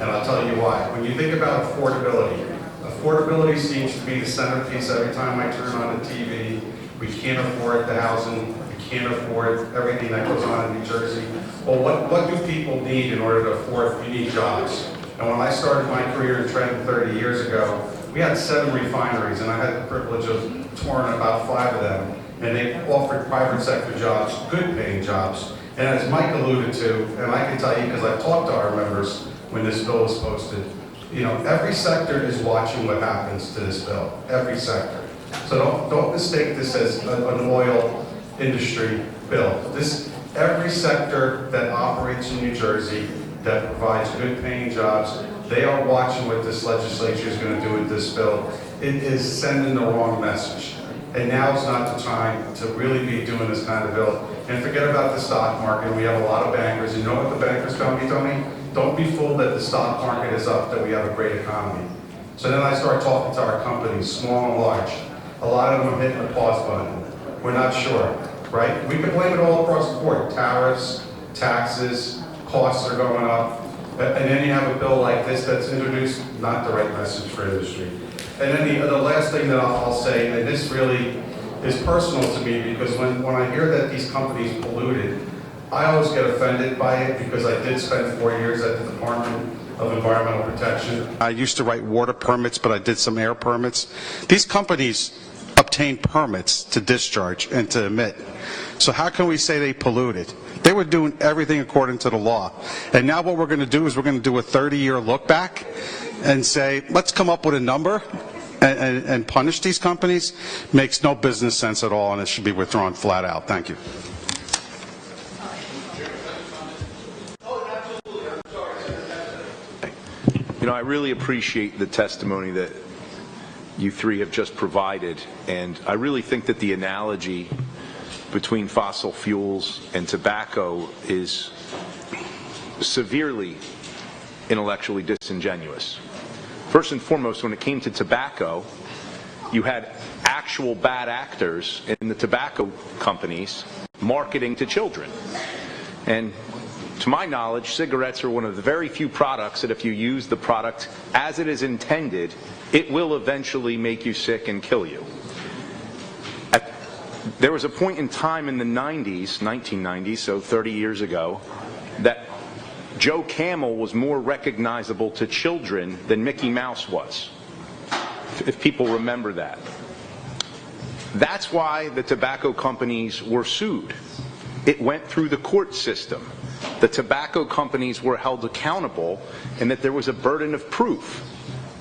And I'll tell you why. When you think about affordability seems to be the centerpiece every time I turn on the TV. We can't afford the housing, we can't afford everything that goes on in New Jersey. Well, what do people need in order to afford unique jobs? And when I started my career in Trenton 30 years ago, we had 7 refineries, and I had the privilege of touring about 5 of them, and they offered private sector jobs, good paying jobs. And as Mike alluded to, and I can tell you because I've talked to our members when this bill was posted, you know, every sector is watching what happens to this bill, every sector. So don't mistake this as an oil industry bill. Every sector that operates in New Jersey that provides good paying jobs, they are watching what this legislature is going to do with this bill. It is sending the wrong message. And now is not the time to really be doing this kind of bill. And forget about the stock market. We have a lot of bankers. You know what the bankers tell me, Tony? Don't be fooled that the stock market is up, that we have a great economy. So then I start talking to our companies, small and large. A lot of them are hitting the pause button. We're not sure, right? We can blame it all across the board. Tariffs, taxes, costs are going up. And then you have a bill like this that's introduced not the right message for industry. And then the last thing that I'll say, and this really is personal to me, because when I hear that these companies polluted, I always get offended by it because I did spend 4 years at the Department of Environmental Protection. I used to write water permits, but I did some air permits. These companies obtain permits to discharge and to emit. So how can we say they polluted? They were doing everything according to the law. And now what we're going to do is we're going to do a 30-year look back and say, let's come up with a number and punish these companies. Makes no business sense at all, and it should be withdrawn flat out. Thank you. You know, I really appreciate the testimony that you three have just provided, and I really think that the analogy between fossil fuels and tobacco is severely intellectually disingenuous. First and foremost, when it came to tobacco, you had actual bad actors in the tobacco companies marketing to children. And to my knowledge, cigarettes are one of the very few products that if you use the product as it is intended, it will eventually make you sick and kill you. There was a point in time in the 90s, 1990s, so 30 years ago, that Joe Camel was more recognizable to children than Mickey Mouse was, if people remember that. That's why the tobacco companies were sued. It went through the court system. The tobacco companies were held accountable, and that there was a burden of proof.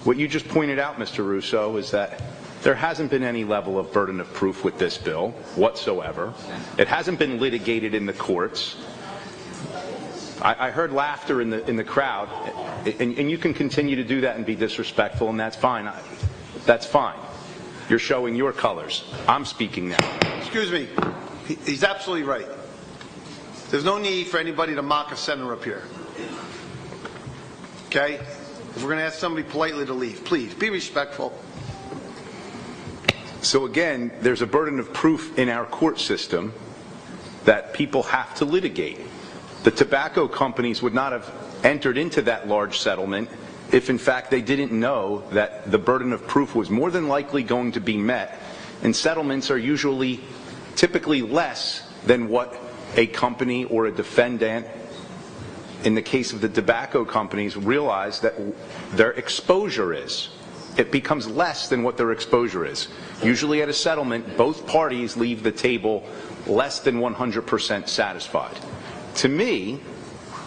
What you just pointed out, Mr. Russo, is that there hasn't been any level of burden of proof with this bill whatsoever. It hasn't been litigated in the courts. I heard laughter in the crowd, and you can continue to do that and be disrespectful, and that's fine. That's fine. You're showing your colors. I'm speaking now. Excuse me. He's absolutely right. There's no need for anybody to mock a senator up here. Okay? If we're going to ask somebody politely to leave, please be respectful. So again, there's a burden of proof in our court system that people have to litigate. The tobacco companies would not have entered into that large settlement if in fact they didn't know that the burden of proof was more than likely going to be met, and settlements are typically less than what a company or a defendant, in the case of the tobacco companies, realize that their exposure is. It becomes less than what their exposure is. Usually at a settlement, both parties leave the table less than 100% satisfied. To me,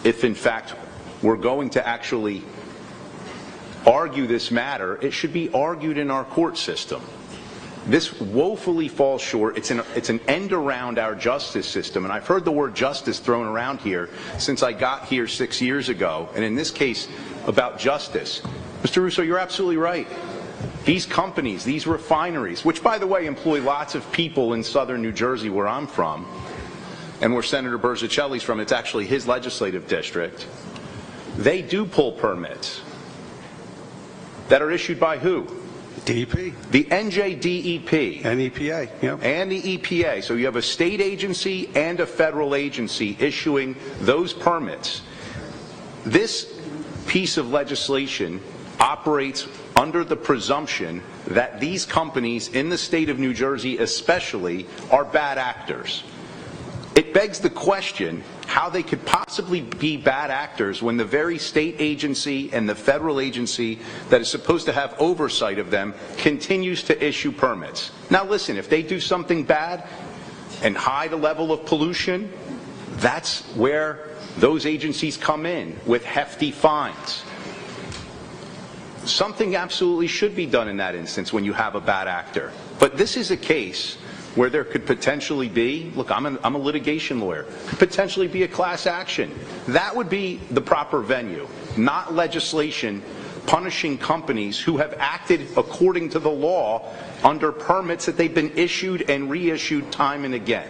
if in fact we're going to actually argue this matter, it should be argued in our court system. This woefully falls short. It's an end around our justice system, and I've heard the word justice thrown around here since I got here 6 years ago, and in this case about justice. Mr. Russo, you're absolutely right. These companies, these refineries, which by the way employ lots of people in southern New Jersey where I'm from, and where Senator Berzicelli's from, it's actually his legislative district, they do pull permits that are issued by who? DEP. The NJDEP. And EPA, yep. And the EPA. So you have a state agency and a federal agency issuing those permits. This piece of legislation operates under the presumption that these companies in the state of New Jersey especially are bad actors. begs the question how they could possibly be bad actors when the very state agency and the federal agency that is supposed to have oversight of them continues to issue permits. Now listen, if they do something bad and hide a level of pollution, that's where those agencies come in with hefty fines. Something absolutely should be done in that instance when you have a bad actor. But this is a case where there could potentially be, look, I'm a litigation lawyer, could potentially be a class action. That would be the proper venue, not legislation punishing companies who have acted according to the law under permits that they've been issued and reissued time and again.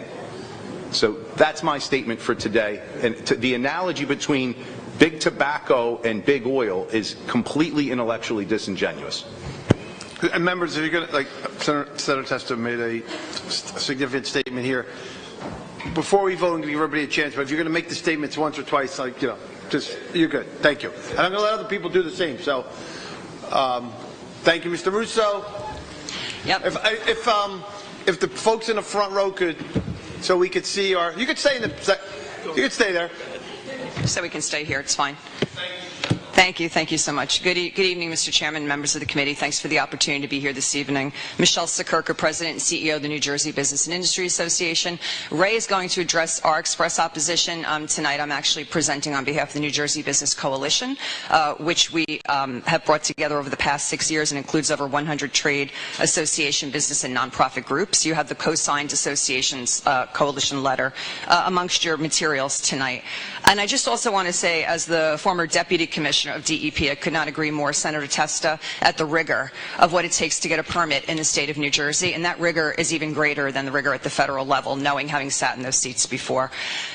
So that's my statement for today. And the analogy between big tobacco and big oil is completely intellectually disingenuous. And members, if you're going to, like Senator Testa made a significant statement here. Before we vote and give everybody a chance, but if you're going to make the statements once or twice, like, you know, just, you're good. Thank you. And I'm going to let other people do the same. So, thank you, Mr. Russo. Yep. If the folks in the front row could, so we could see our, you could stay in the, you could stay there. So we can stay here, it's fine. Thank you so much. Good evening, Mr. Chairman, members of the committee. Thanks for the opportunity to be here this evening. Michelle Sekurka, President and CEO of the New Jersey Business and Industry Association. Ray is going to address our express opposition. Tonight I'm actually presenting on behalf of the New Jersey Business Coalition, which we have brought together over the past 6 years and includes over 100 trade association, business, and nonprofit groups. You have the co-signed association's coalition letter amongst your materials tonight. And I just also want to say, as the former Deputy Commissioner of DEP, I could not agree more, Senator Testa, at the rigor of what it takes to get a permit in the state of New Jersey, and that rigor is even greater than the rigor at the federal level, knowing having sat in those seats before.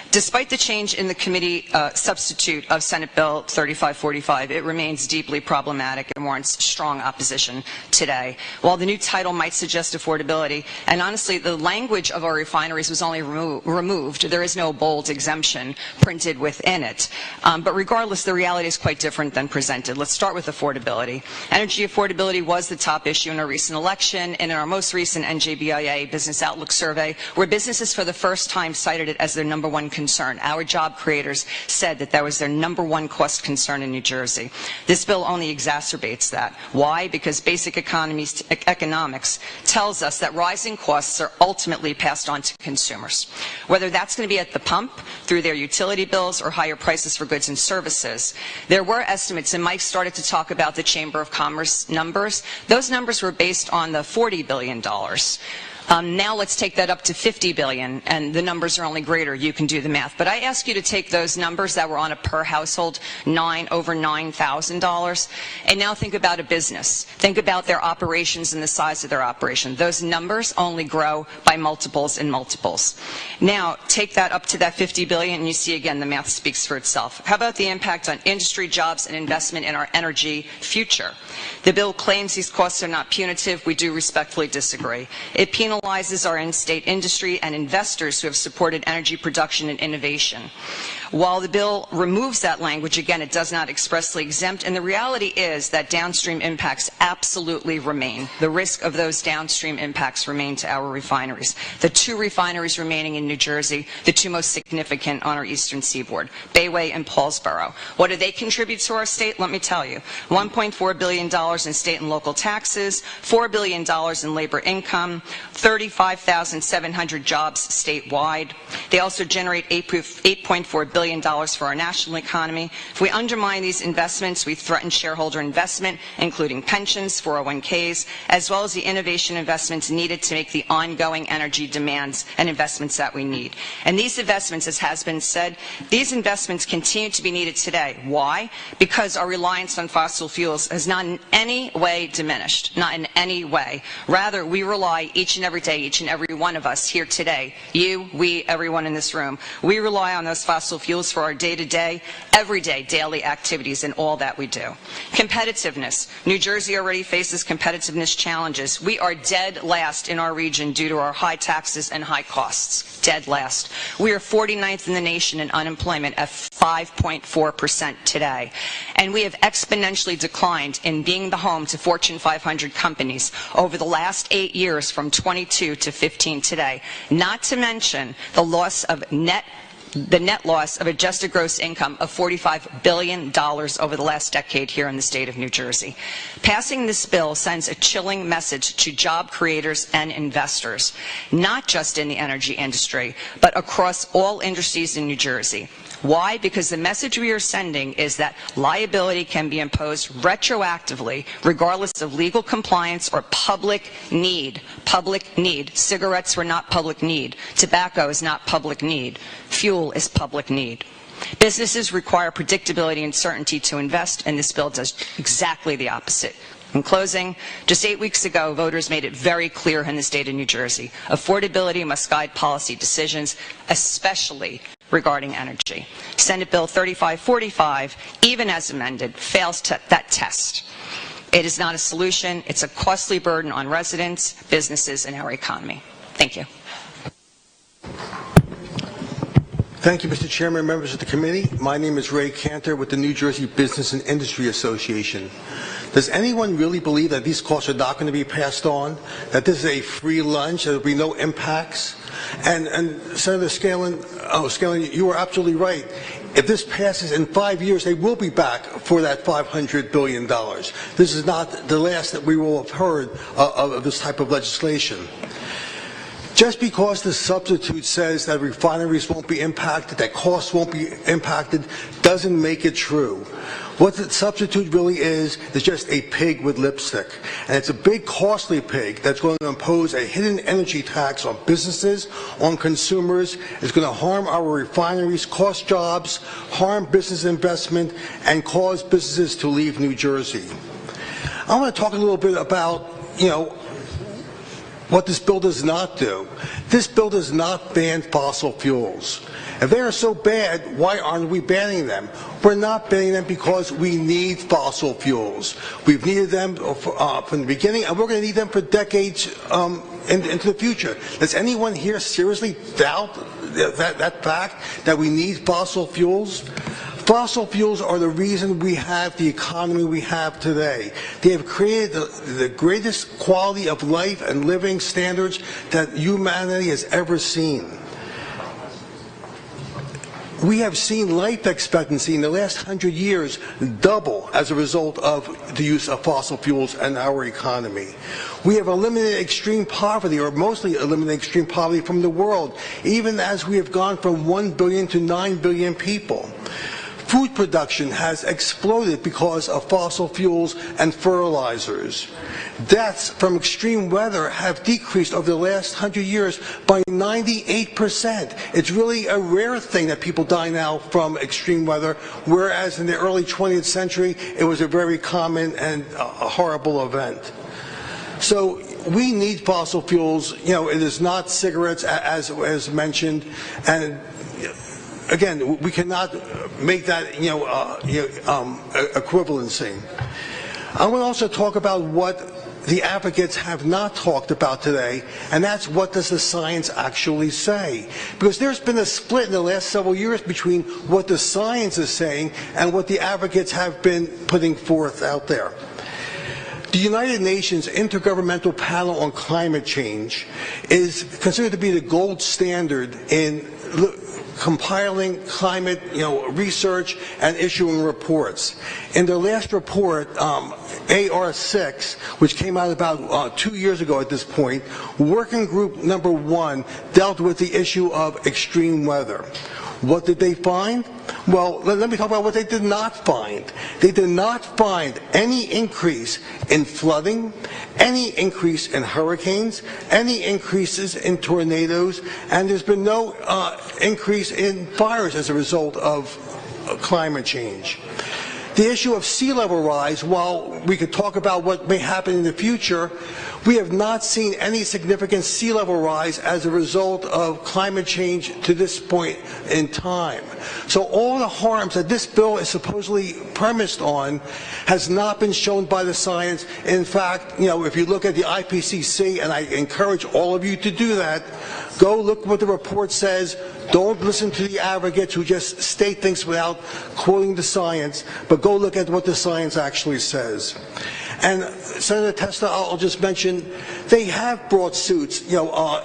Despite the change in the committee substitute of Senate Bill 3545, it remains deeply problematic and warrants strong opposition today. While the new title might suggest affordability, and honestly, the language of our refineries was only removed, there is no bold exemption printed within it. But regardless, the reality is quite different than presented. Let's start with affordability. Energy affordability was the top issue in our recent election and in our most recent NJBIA Business Outlook survey, where businesses for the first time cited it as their #1 concern. Our job creators said that was their #1 cost concern in New Jersey. This bill only exacerbates that. Why? Because basic economics tells us that rising costs are ultimately passed on to consumers. Whether that's going to be at the pump, through their utility bills, or higher prices for goods and services. There were estimates, and Mike started to talk about the Chamber of Commerce numbers. Those numbers were based on the $40 billion. Now let's take that up to $50 billion, and the numbers are only greater. You can do the math. But I ask you to take those numbers that were on a per household, over $9,000, and now think about a business. Think about their operations and the size of their operation. Those numbers only grow by multiples and multiples. Now take that up to that $50 billion, and you see again the math speaks for itself. How about the impact on industry, jobs, and investment in our energy future? The bill claims these costs are not punitive. We do respectfully disagree. It penalizes our in-state industry and investors who have supported energy production and innovation. While the bill removes that language, again, it does not expressly exempt, and the reality is that downstream impacts absolutely remain. The risk of those downstream impacts remain to our refineries. The 2 refineries remaining in New Jersey, the 2 most significant on our eastern seaboard, Bayway and Paulsboro. What do they contribute to our state? Let me tell you. $1.4 billion in state and local taxes, $4 billion in labor income, 35,700 jobs statewide. They also generate $8.4 billion for our national economy. If we undermine these investments, we threaten shareholder investment, including pensions, 401ks, as well as the innovation investments needed to make the ongoing energy demands and investments that we need. And these investments, as has been said, these investments continue to be needed today. Why? Because our reliance on fossil fuels has not in any way diminished, not in any way. Rather, we rely each and every day, each and every one of us here today, you, we, everyone in this room, we rely on those fossil fuels for our day-to-day, everyday, daily activities in all that we do. Competitiveness. New Jersey already faces competitiveness challenges. We are dead last in our region due to our high taxes and high costs. Dead last. We are 49th in the nation in unemployment at 5.4% today. And we have exponentially declined in being the home to Fortune 500 companies over the last 8 years from 22 to 15 today, not to mention the net loss of adjusted gross income of $45 billion over the last decade here in the state of New Jersey. Passing this bill sends a chilling message to job creators and investors, not just in the energy industry, but across all industries in New Jersey. Why? Because the message we are sending is that liability can be imposed retroactively, regardless of legal compliance or public need. Public need. Cigarettes were not public need. Tobacco is not public need. Fuel is public need. Businesses require predictability and certainty to invest, and this bill does exactly the opposite. In closing, just 8 weeks ago, voters made it very clear in the state of New Jersey, affordability must guide policy decisions, especially regarding energy. Senate Bill 3545, even as amended, fails that test. It is not a solution. It's a costly burden on residents, businesses, and our economy. Thank you. Thank you, Mr. Chairman, members of the committee. My name is Ray Cantor with the New Jersey Business and Industry Association. Does anyone really believe that these costs are not going to be passed on, that this is a free lunch, there will be no impacts? And Senator Scanlon, you are absolutely right. If this passes in 5 years, they will be back for that $500 billion. This is not the last that we will have heard of this type of legislation. Just because the substitute says that refineries won't be impacted, that costs won't be impacted, doesn't make it true. What the substitute really is just a pig with lipstick. And it's a big, costly pig that's going to impose a hidden energy tax on businesses, on consumers. It's going to harm our refineries, cost jobs, harm business investment, and cause businesses to leave New Jersey. I want to talk a little bit about, what this bill does not do. This bill does not ban fossil fuels. If they are so bad, why aren't we banning them? We're not banning them because we need fossil fuels. We've needed them from the beginning, and we're going to need them for decades into the future. Does anyone here seriously doubt that fact, that we need fossil fuels? Fossil fuels are the reason we have the economy we have today. They have created the greatest quality of life and living standards that humanity has ever seen. We have seen life expectancy in the last 100 years double as a result of the use of fossil fuels in our economy. We have eliminated extreme poverty, or mostly eliminated extreme poverty from the world, even as we have gone from 1 billion to 9 billion people. Food production has exploded because of fossil fuels and fertilizers. Deaths from extreme weather have decreased over the last 100 years by 98%. It's really a rare thing that people die now from extreme weather, whereas in the early 20th century, it was a very common and a horrible event. So we need fossil fuels. It is not cigarettes, as mentioned, and again, we cannot make that equivalency. I want to also talk about what the advocates have not talked about today, and that's what does the science actually say? Because there's been a split in the last several years between what the science is saying and what the advocates have been putting forth out there. The United Nations Intergovernmental Panel on Climate Change is considered to be the gold standard in compiling climate research and issuing reports. In their last report, AR6, which came out about 2 years ago at this point, working group number 1 dealt with the issue of extreme weather. What did they find? Well, let me talk about what they did not find. They did not find any increase in flooding, any increase in hurricanes, any increases in tornadoes, and there's been no increase in fires as a result of climate change. The issue of sea level rise, while we could talk about what may happen in the future, we have not seen any significant sea level rise as a result of climate change to this point in time. So all the harms that this bill is supposedly premised on has not been shown by the science. In fact, if you look at the IPCC, and I encourage all of you to do that, Go look what the report says. Don't listen to the advocates who just state things without quoting the science, but go look at what the science actually says. And Senator Testa, I'll just mention, they have brought suits,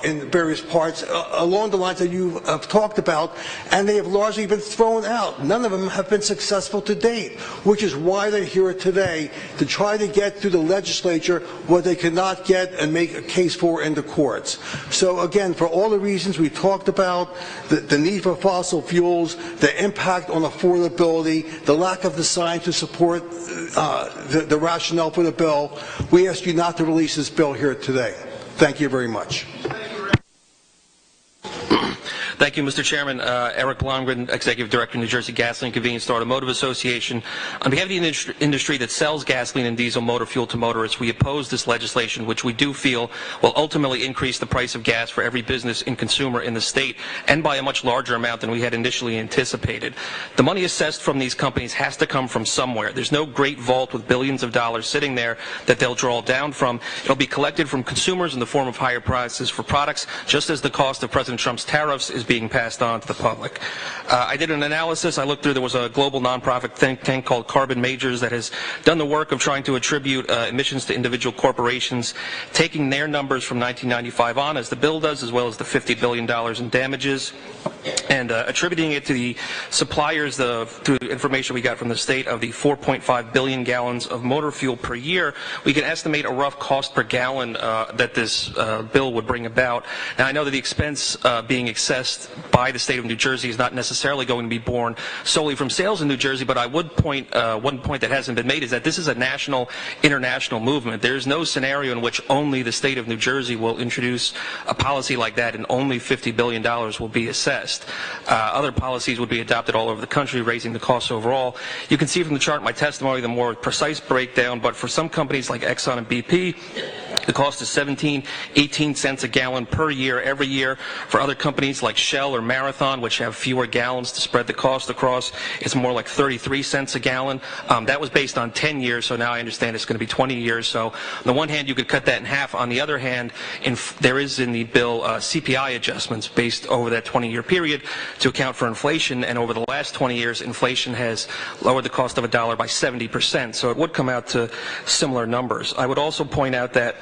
in various parts along the lines that you have talked about, and they have largely been thrown out. None of them have been successful to date, which is why they're here today, to try to get through the legislature what they cannot get and make a case for in the courts. So again, for all the reasons we talked about, the need for fossil fuels, the impact on affordability, the lack of the science to support the rationale for the bill, we ask you not to release this bill here today. Thank you very much. Thank you, Mr. Chairman. Eric Blomgren, Executive Director, New Jersey Gasoline Convenience Store Automotive Association. On behalf of the industry that sells gasoline and diesel motor fuel to motorists, we oppose this legislation, which we do feel will ultimately increase the price of gas for every business and consumer in the state, and by a much larger amount than we had initially anticipated. The money assessed from these companies has to come from somewhere. There's no great vault with billions of dollars sitting there that they'll draw down from. It'll be collected from consumers in the form of higher prices for products, just as the cost of President Trump's tariffs is being passed on to the public. I did an analysis. I looked through. There was a global nonprofit think tank called Carbon Majors that has done the work of trying to attribute emissions to individual corporations, taking their numbers from 1995 on, as the bill does, as well as the $50 billion in damages, and attributing it to the suppliers through information we got from the state of the 4.5 billion gallons of motor fuel per year. We can estimate a rough cost per gallon that this bill would bring about. Now, I know that the expense being assessed by the state of New Jersey is not necessarily going to be borne solely from sales in New Jersey, but I would point, one point that hasn't been made is that this is a national, international movement. There's no scenario in which only the state of New Jersey will introduce a policy like that and only $50 billion will be assessed. Other policies would be adopted all over the country, raising the costs overall. You can see from the chart in my testimony the more precise breakdown, but for some companies like Exxon and BP, the cost is 18 cents a gallon per year every year. For other companies like Shell or Marathon, which have fewer gallons to spread the cost across, it's more like 33 cents a gallon. That was based on 10 years, so now I understand it's going to be 20 years. So on the one hand, you could cut that in half. On the other hand, there is in the bill CPI adjustments based over that 20-year period to account for inflation, and over the last 20 years, inflation has lowered the cost of a dollar by 70%. So it would come out to similar numbers. I would also point out that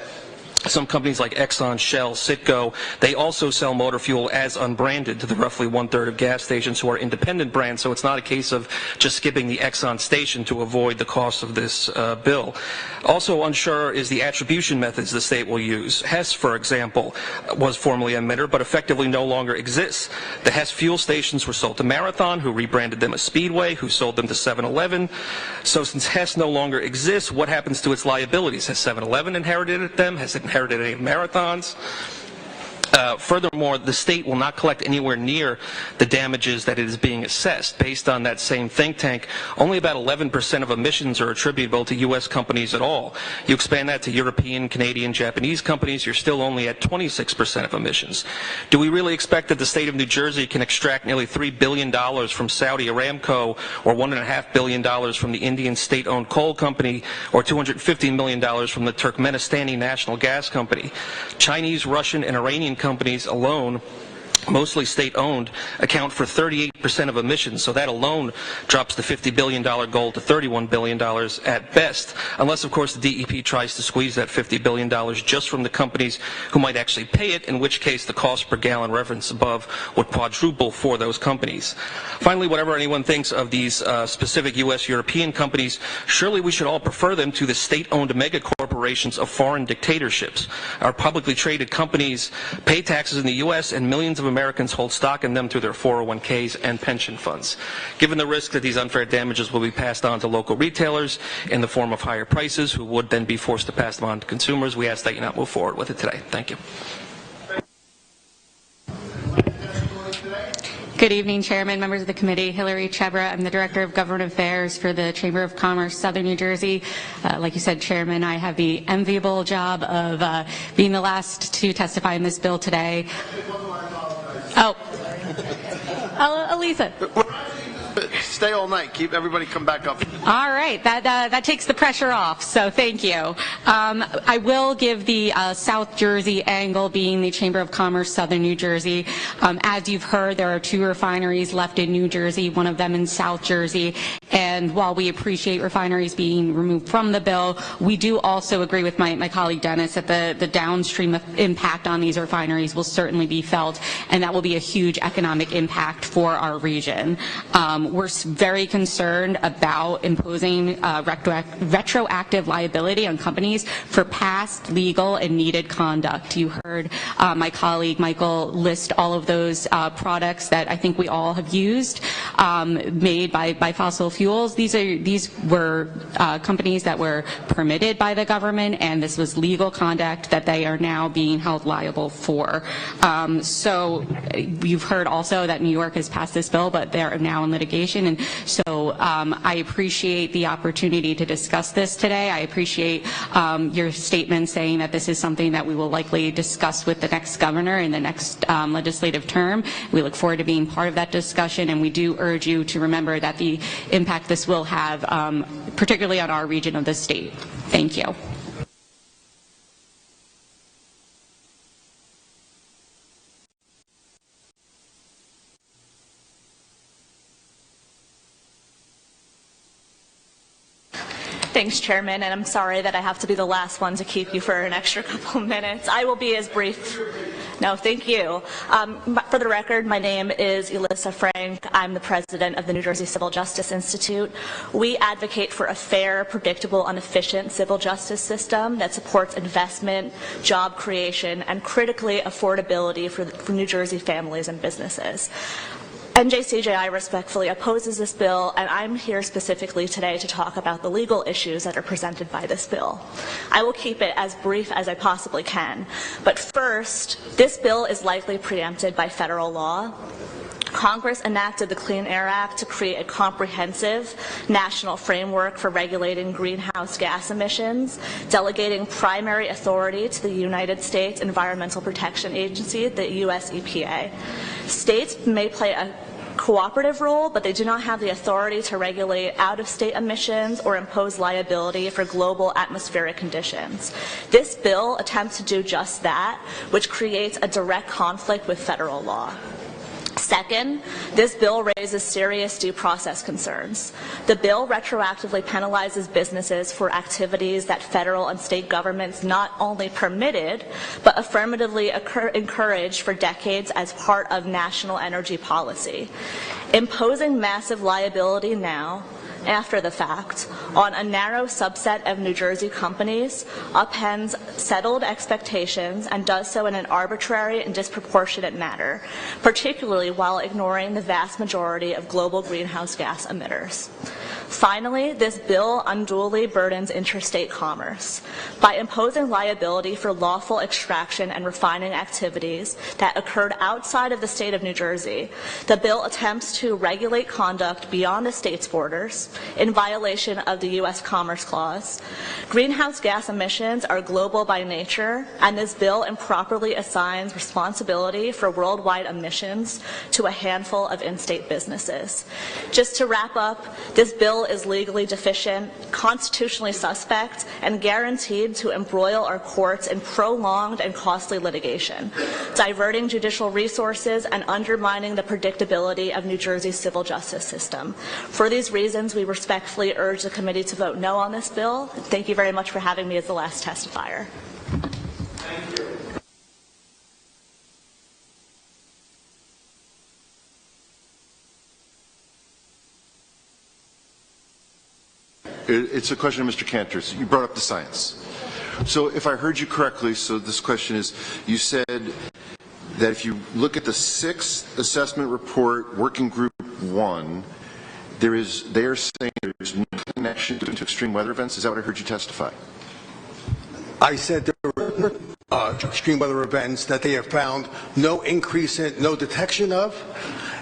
some companies like Exxon, Shell, Citgo, they also sell motor fuel as unbranded to the roughly one-third of gas stations who are independent brands, so it's not a case of just skipping the Exxon station to avoid the cost of this bill. Also unsure is the attribution methods the state will use. Hess, for example, was formerly an emitter, but effectively no longer exists. The Hess fuel stations were sold to Marathon, who rebranded them as Speedway, who sold them to 7-Eleven. So since Hess no longer exists, what happens to its liabilities? Has 7-Eleven inherited them? Has it inherited any Marathons? Furthermore, the state will not collect anywhere near the damages that it is being assessed. Based on that same think tank, only about 11% of emissions are attributable to U.S. companies at all. You expand that to European, Canadian, Japanese companies, you're still only at 26% of emissions. Do we really expect that the state of New Jersey can extract nearly $3 billion from Saudi Aramco, or $1.5 billion from the Indian state-owned coal company, or $250 million from the Turkmenistani National Gas Company? Chinese, Russian, and Iranian companies alone, mostly state-owned, account for 38% of emissions, so that alone drops the $50 billion goal to $31 billion at best, unless, of course, the DEP tries to squeeze that $50 billion just from the companies who might actually pay it, in which case the cost per gallon referenced above would quadruple for those companies. Finally, whatever anyone thinks of these specific U.S. European companies, surely we should all prefer them to the state-owned mega corporations of foreign dictatorships. Our publicly traded companies pay taxes in the U.S., and millions of Americans hold stock in them through their 401ks and pension funds. Given the risk that these unfair damages will be passed on to local retailers in the form of higher prices, who would then be forced to pass them on to consumers, we ask that you not move forward with it today. Thank you. Good evening, Chairman, members of the committee. Hillary Chebra. I'm the Director of Government Affairs for the Chamber of Commerce, Southern New Jersey. Like you said, Chairman, I have the enviable job of being the last to testify in this bill today. Oh, Elisa. stay all night. Keep everybody come back up. All right, that takes the pressure off, so thank you. I will give the South Jersey angle, being the Chamber of Commerce, Southern New Jersey. As you've heard, there are 2 refineries left in New Jersey, one of them in South Jersey, and while we appreciate refineries being removed from the bill, we do also agree with my colleague Dennis that the downstream impact on these refineries will certainly be felt, and that will be a huge economic impact for our region. We're very concerned about imposing retroactive liability on companies for past legal and needed conduct. You heard my colleague Michael list all of those products that I think we all have used, made by fossil fuels. These were companies that were permitted by the government, and this was legal conduct that they are now being held liable for. So you've heard also that New York has passed this bill, but they're now in litigation, and so I appreciate the opportunity to discuss this today. I appreciate your statement saying that this is something that we will likely discuss with the next governor in the next legislative term. We look forward to being part of that discussion, and we do urge you to remember that the impact this will have, particularly on our region of the state. Thank you. Thanks, Chairman, and I'm sorry that I have to be the last one to keep you for an extra couple minutes. I will be as brief. No, thank you. For the record, my name is Elissa Frank. I'm the president of the New Jersey Civil Justice Institute. We advocate for a fair, predictable, and efficient civil justice system that supports investment, job creation, and critically affordability for New Jersey families and businesses. NJCJI respectfully opposes this bill, and I'm here specifically today to talk about the legal issues that are presented by this bill. I will keep it as brief as I possibly can, but first, this bill is likely preempted by federal law. Congress enacted the Clean Air Act to create a comprehensive national framework for regulating greenhouse gas emissions, delegating primary authority to the United States Environmental Protection Agency, the US EPA. States may play a cooperative role, but they do not have the authority to regulate out-of-state emissions or impose liability for global atmospheric conditions. This bill attempts to do just that, which creates a direct conflict with federal law. Second, this bill raises serious due process concerns. The bill retroactively penalizes businesses for activities that federal and state governments not only permitted, but affirmatively encouraged for decades as part of national energy policy. Imposing massive liability now, after the fact, on a narrow subset of New Jersey companies upends settled expectations and does so in an arbitrary and disproportionate manner, particularly while ignoring the vast majority of global greenhouse gas emitters. Finally, this bill unduly burdens interstate commerce. By imposing liability for lawful extraction and refining activities that occurred outside of the state of New Jersey, the bill attempts to regulate conduct beyond the state's borders in violation of the U.S. Commerce Clause. Greenhouse gas emissions are global by nature, and this bill improperly assigns responsibility for worldwide emissions to a handful of in-state businesses. Just to wrap up, this bill is legally deficient, constitutionally suspect, and guaranteed to embroil our courts in prolonged and costly litigation, diverting judicial resources and undermining the predictability of New Jersey's civil justice system. For these reasons, we respectfully urge the committee to vote no on this bill. Thank you very much for having me as the last testifier. Thank you. It's a question of Mr. Cantor. So you brought up the science. So if I heard you correctly, so this question is, you said that if you look at the 6th assessment report, working group 1, they are saying there's no connection to extreme weather events. Is that what I heard you testify? I said there were extreme weather events that they have found no increase in, no detection of,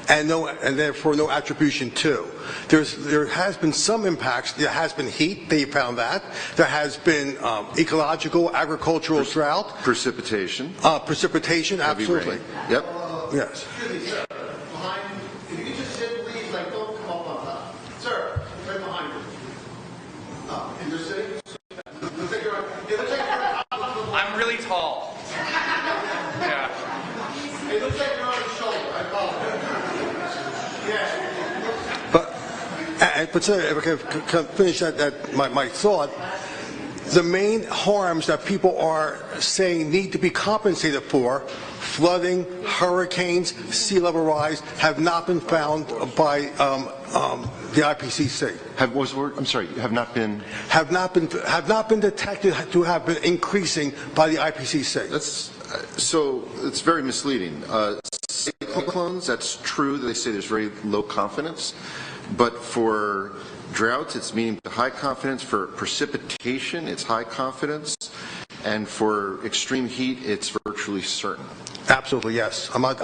and therefore no attribution to. There has been some impacts. There has been heat. They found that. There has been ecological, agricultural drought. Precipitation. Precipitation, Heavy absolutely. Rain. Yep. Yes. Excuse me, sir. Behind, if you could just sit, please, like, don't come up on top. but if I can finish my thought, the main harms that people are saying need to be compensated for, flooding, hurricanes, sea level rise, have not been found by the IPCC. What was the word? I'm sorry. Have not been detected to have been increasing by the IPCC. So it's very misleading. Cyclones, that's true. They say there's very low confidence, but for droughts, it's medium to high confidence. For precipitation, it's high confidence, and for extreme heat, it's virtually certain. Absolutely, yes. I'm out,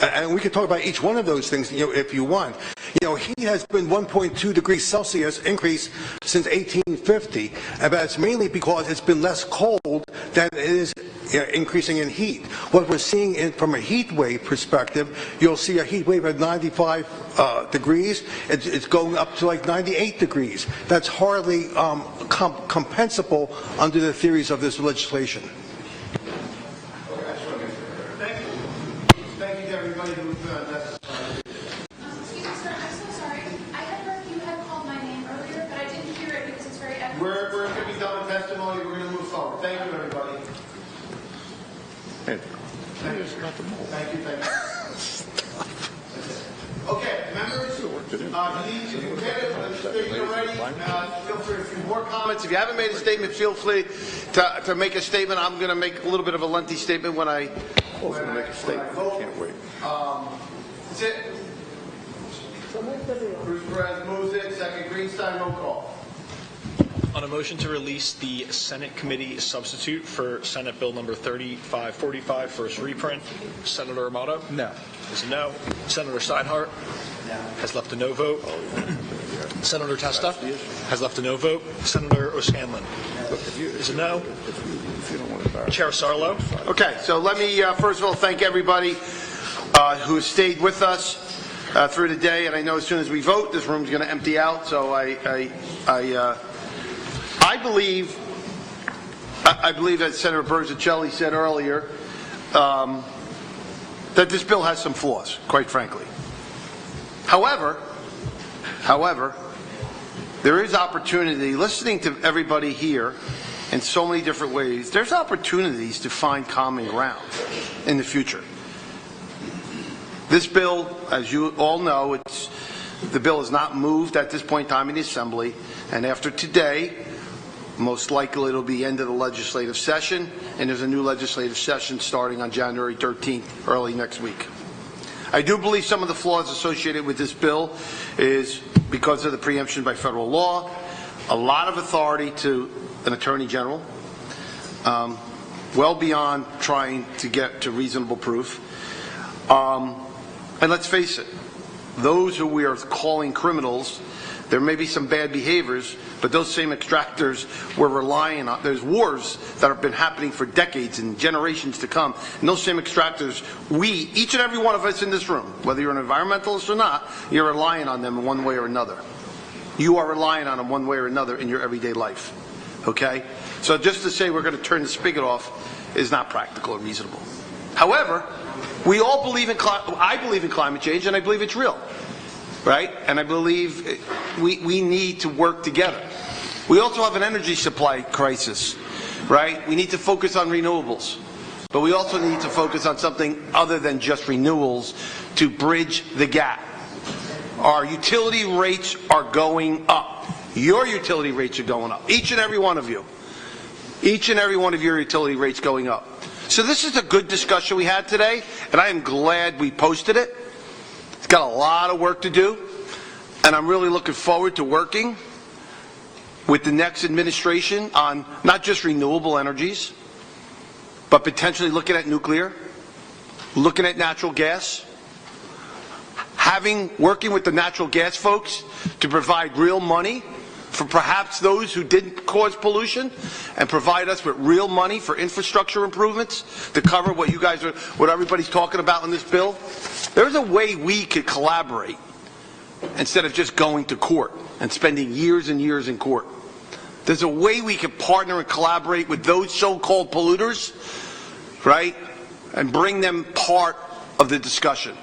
and we can talk about each one of those things, if you want. Heat has been 1.2 degrees Celsius increase since 1850, but it's mainly because it's been less cold than it is increasing in heat. What we're seeing from a heat wave perspective, you'll see a heat wave at 95 degrees. It's going up to like 98 degrees. That's hardly compensable under the theories of this legislation. Thank you to everybody who testified. Excuse me, sir, I'm so sorry. I had heard you had called my name earlier, but I didn't hear it because it's very echoey. We're going to be done with testimony. We're going to move forward. Thank you, everybody. Thank you. Okay, members, if you get it, if you're ready, feel free to a few more comments. If you haven't made a statement, feel free to make a statement. I'm going to make a little bit of a lengthy statement when I make a statement. Can't wait. That's it. Bruce Perez moves it. Second, Greenstein, roll call. On a motion to release the Senate committee substitute for Senate Bill number 3545, first reprint, Senator Amato? No. Is a no. Senator Steinhardt? No. Has left a no vote. Senator Testa? Has left a no vote. Senator O'Scanlan? Is a no. Chair Sarlo? Okay, so let me first of all thank everybody who has stayed with us through the day, and I know as soon as we vote, this room's going to empty out. So I believe, as Senator Berzicelli said earlier, that this bill has some flaws, quite frankly. However, there is opportunity. Listening to everybody here in so many different ways, there's opportunities to find common ground in the future. This bill, as you all know, the bill is not moved at this point in time in the Assembly, and after today, most likely it'll be end of the legislative session, and there's a new legislative session starting on January 13th, early next week. I do believe some of the flaws associated with this bill is because of the preemption by federal law, a lot of authority to an attorney general, well beyond trying to get to reasonable proof. And let's face it, those who we are calling criminals, there may be some bad behaviors, but those same extractors we're relying on. There's wars that have been happening for decades and generations to come. And those same extractors, each and every one of us in this room, whether you're an environmentalist or not, you're relying on them in one way or another. You are relying on them one way or another in your everyday life. Okay? So just to say we're going to turn the spigot off is not practical or reasonable. However, we all believe I believe in climate change, and I believe it's real. Right? And I believe we need to work together. We also have an energy supply crisis, right? We need to focus on renewables. But we also need to focus on something other than just renewals to bridge the gap. Our utility rates are going up. Your utility rates are going up. Each and every one of you. Each and every one of your utility rates going up. So this is a good discussion we had today, and I am glad we posted it. It's got a lot of work to do, and I'm really looking forward to working with the next administration on not just renewable energies, but potentially looking at nuclear, looking at natural gas, working with the natural gas folks to provide real money for perhaps those who didn't cause pollution, and provide us with real money for infrastructure improvements to cover what everybody's talking about in this bill. There's a way we could collaborate instead of just going to court and spending years and years in court. There's a way we could partner and collaborate with those so-called polluters, right, and bring them part of the discussion.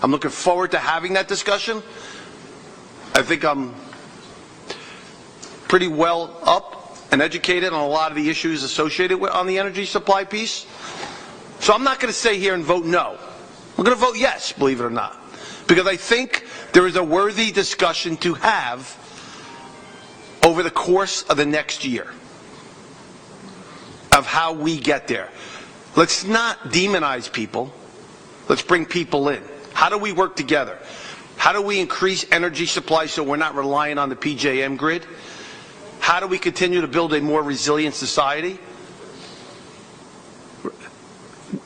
I'm looking forward to having that discussion. I I think I'm pretty well up and educated on a lot of the issues associated with on the energy supply piece. So I'm not going to stay here and vote no. I'm going to vote yes, believe it or not, because I think there is a worthy discussion to have over the course of the next year of how we get there. Let's not demonize people. Let's bring people in. How do we work together? How do we increase energy supply so we're not relying on the PJM grid? How do we continue to build a more resilient society?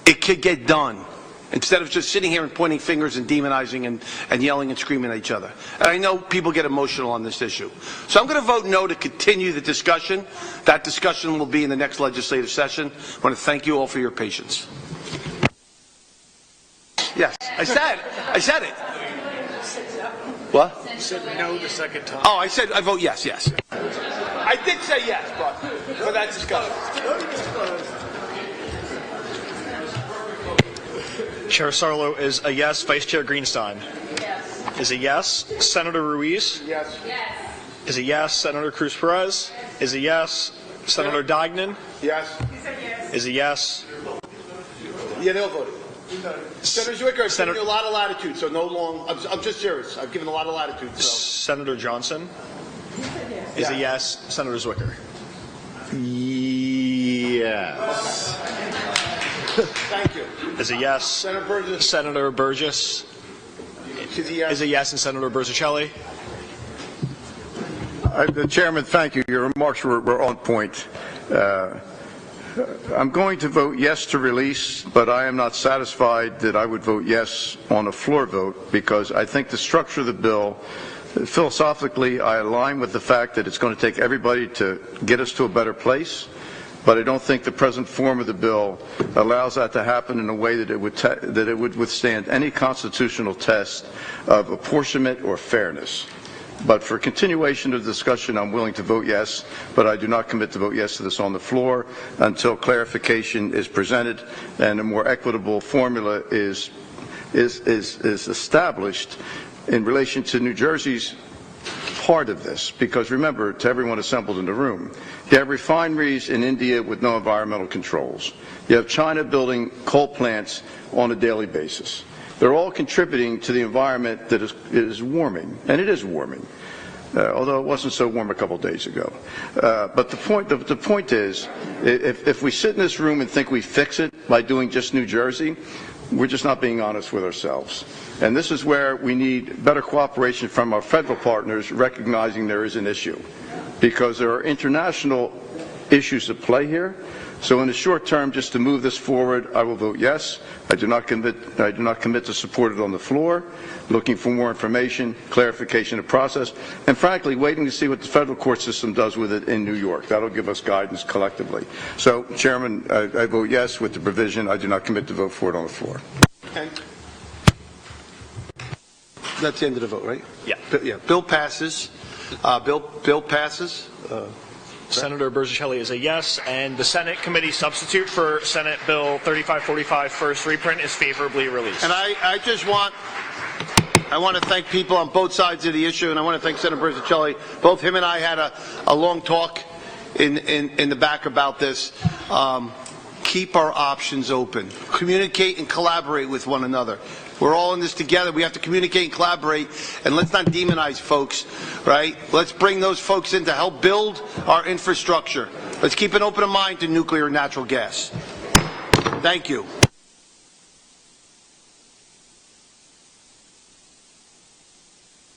It could get done instead of just sitting here and pointing fingers and demonizing and yelling and screaming at each other. And I know people get emotional on this issue. So I'm going to vote no to continue the discussion. That discussion will be in the next legislative session. I want to thank you all for your patience. Yes, I said it. What? You said no the second time. Oh, I vote yes. I did say yes, but for that discussion. Chair Sarlo is a yes. Vice Chair Greenstein is a yes. Senator Ruiz Yes. is a yes. Senator Cruz Perez is a yes. Senator Dagnan Yes. is a yes. Yeah, they'll vote. Senator Zwicker, I've given you a lot of latitude, so no long. I'm just serious. I've given a lot of latitude. So. Senator Johnson is a yes. Senator Zwicker. Yes. Thank you. Is a yes. Senator Burgess. Senator Burgess is a yes, and Senator Berzicelli. Chairman, thank you. Your remarks were on point. I'm going to vote yes to release, but I am not satisfied that I would vote yes on a floor vote, because I think the structure of the bill, philosophically, I align with the fact that it's going to take everybody to get us to a better place, but I don't think the present form of the bill allows that to happen in a way that it would withstand any constitutional test of apportionment or fairness. But for continuation of the discussion, I'm willing to vote yes, but I do not commit to vote yes to this on the floor until clarification is presented and a more equitable formula is established in relation to New Jersey's part of this. Because remember, to everyone assembled in the room, you have refineries in India with no environmental controls. You have China building coal plants on a daily basis. They're all contributing to the environment that is warming, and it is warming, although it wasn't so warm a couple days ago. But the point is, if we sit in this room and think we fix it by doing just New Jersey, we're just not being honest with ourselves. And this is where we need better cooperation from our federal partners, recognizing there is an issue, because there are international issues at play here. So in the short term, just to move this forward, I will vote yes. I do not commit to support it on the floor. Looking for more information, clarification of process, and frankly, waiting to see what the federal court system does with it in New York. That'll give us guidance collectively. So, Chairman, I vote yes with the provision. I do not commit to vote for it on the floor. And that's the end of the vote, right? Yeah. Yeah. Bill passes. Bill passes. Senator Berzicelli is a yes, and the Senate committee substitute for Senate Bill 3545 first reprint is favorably released. And I want to thank people on both sides of the issue, and I want to thank Senator Berzicelli. Both him and I had a long talk in the back about this. Keep our options open. Communicate and collaborate with one another. We're all in this together. We have to communicate and collaborate, and let's not demonize folks, right? Let's bring those folks in to help build our infrastructure. Let's keep an open mind to nuclear and natural gas. Thank you.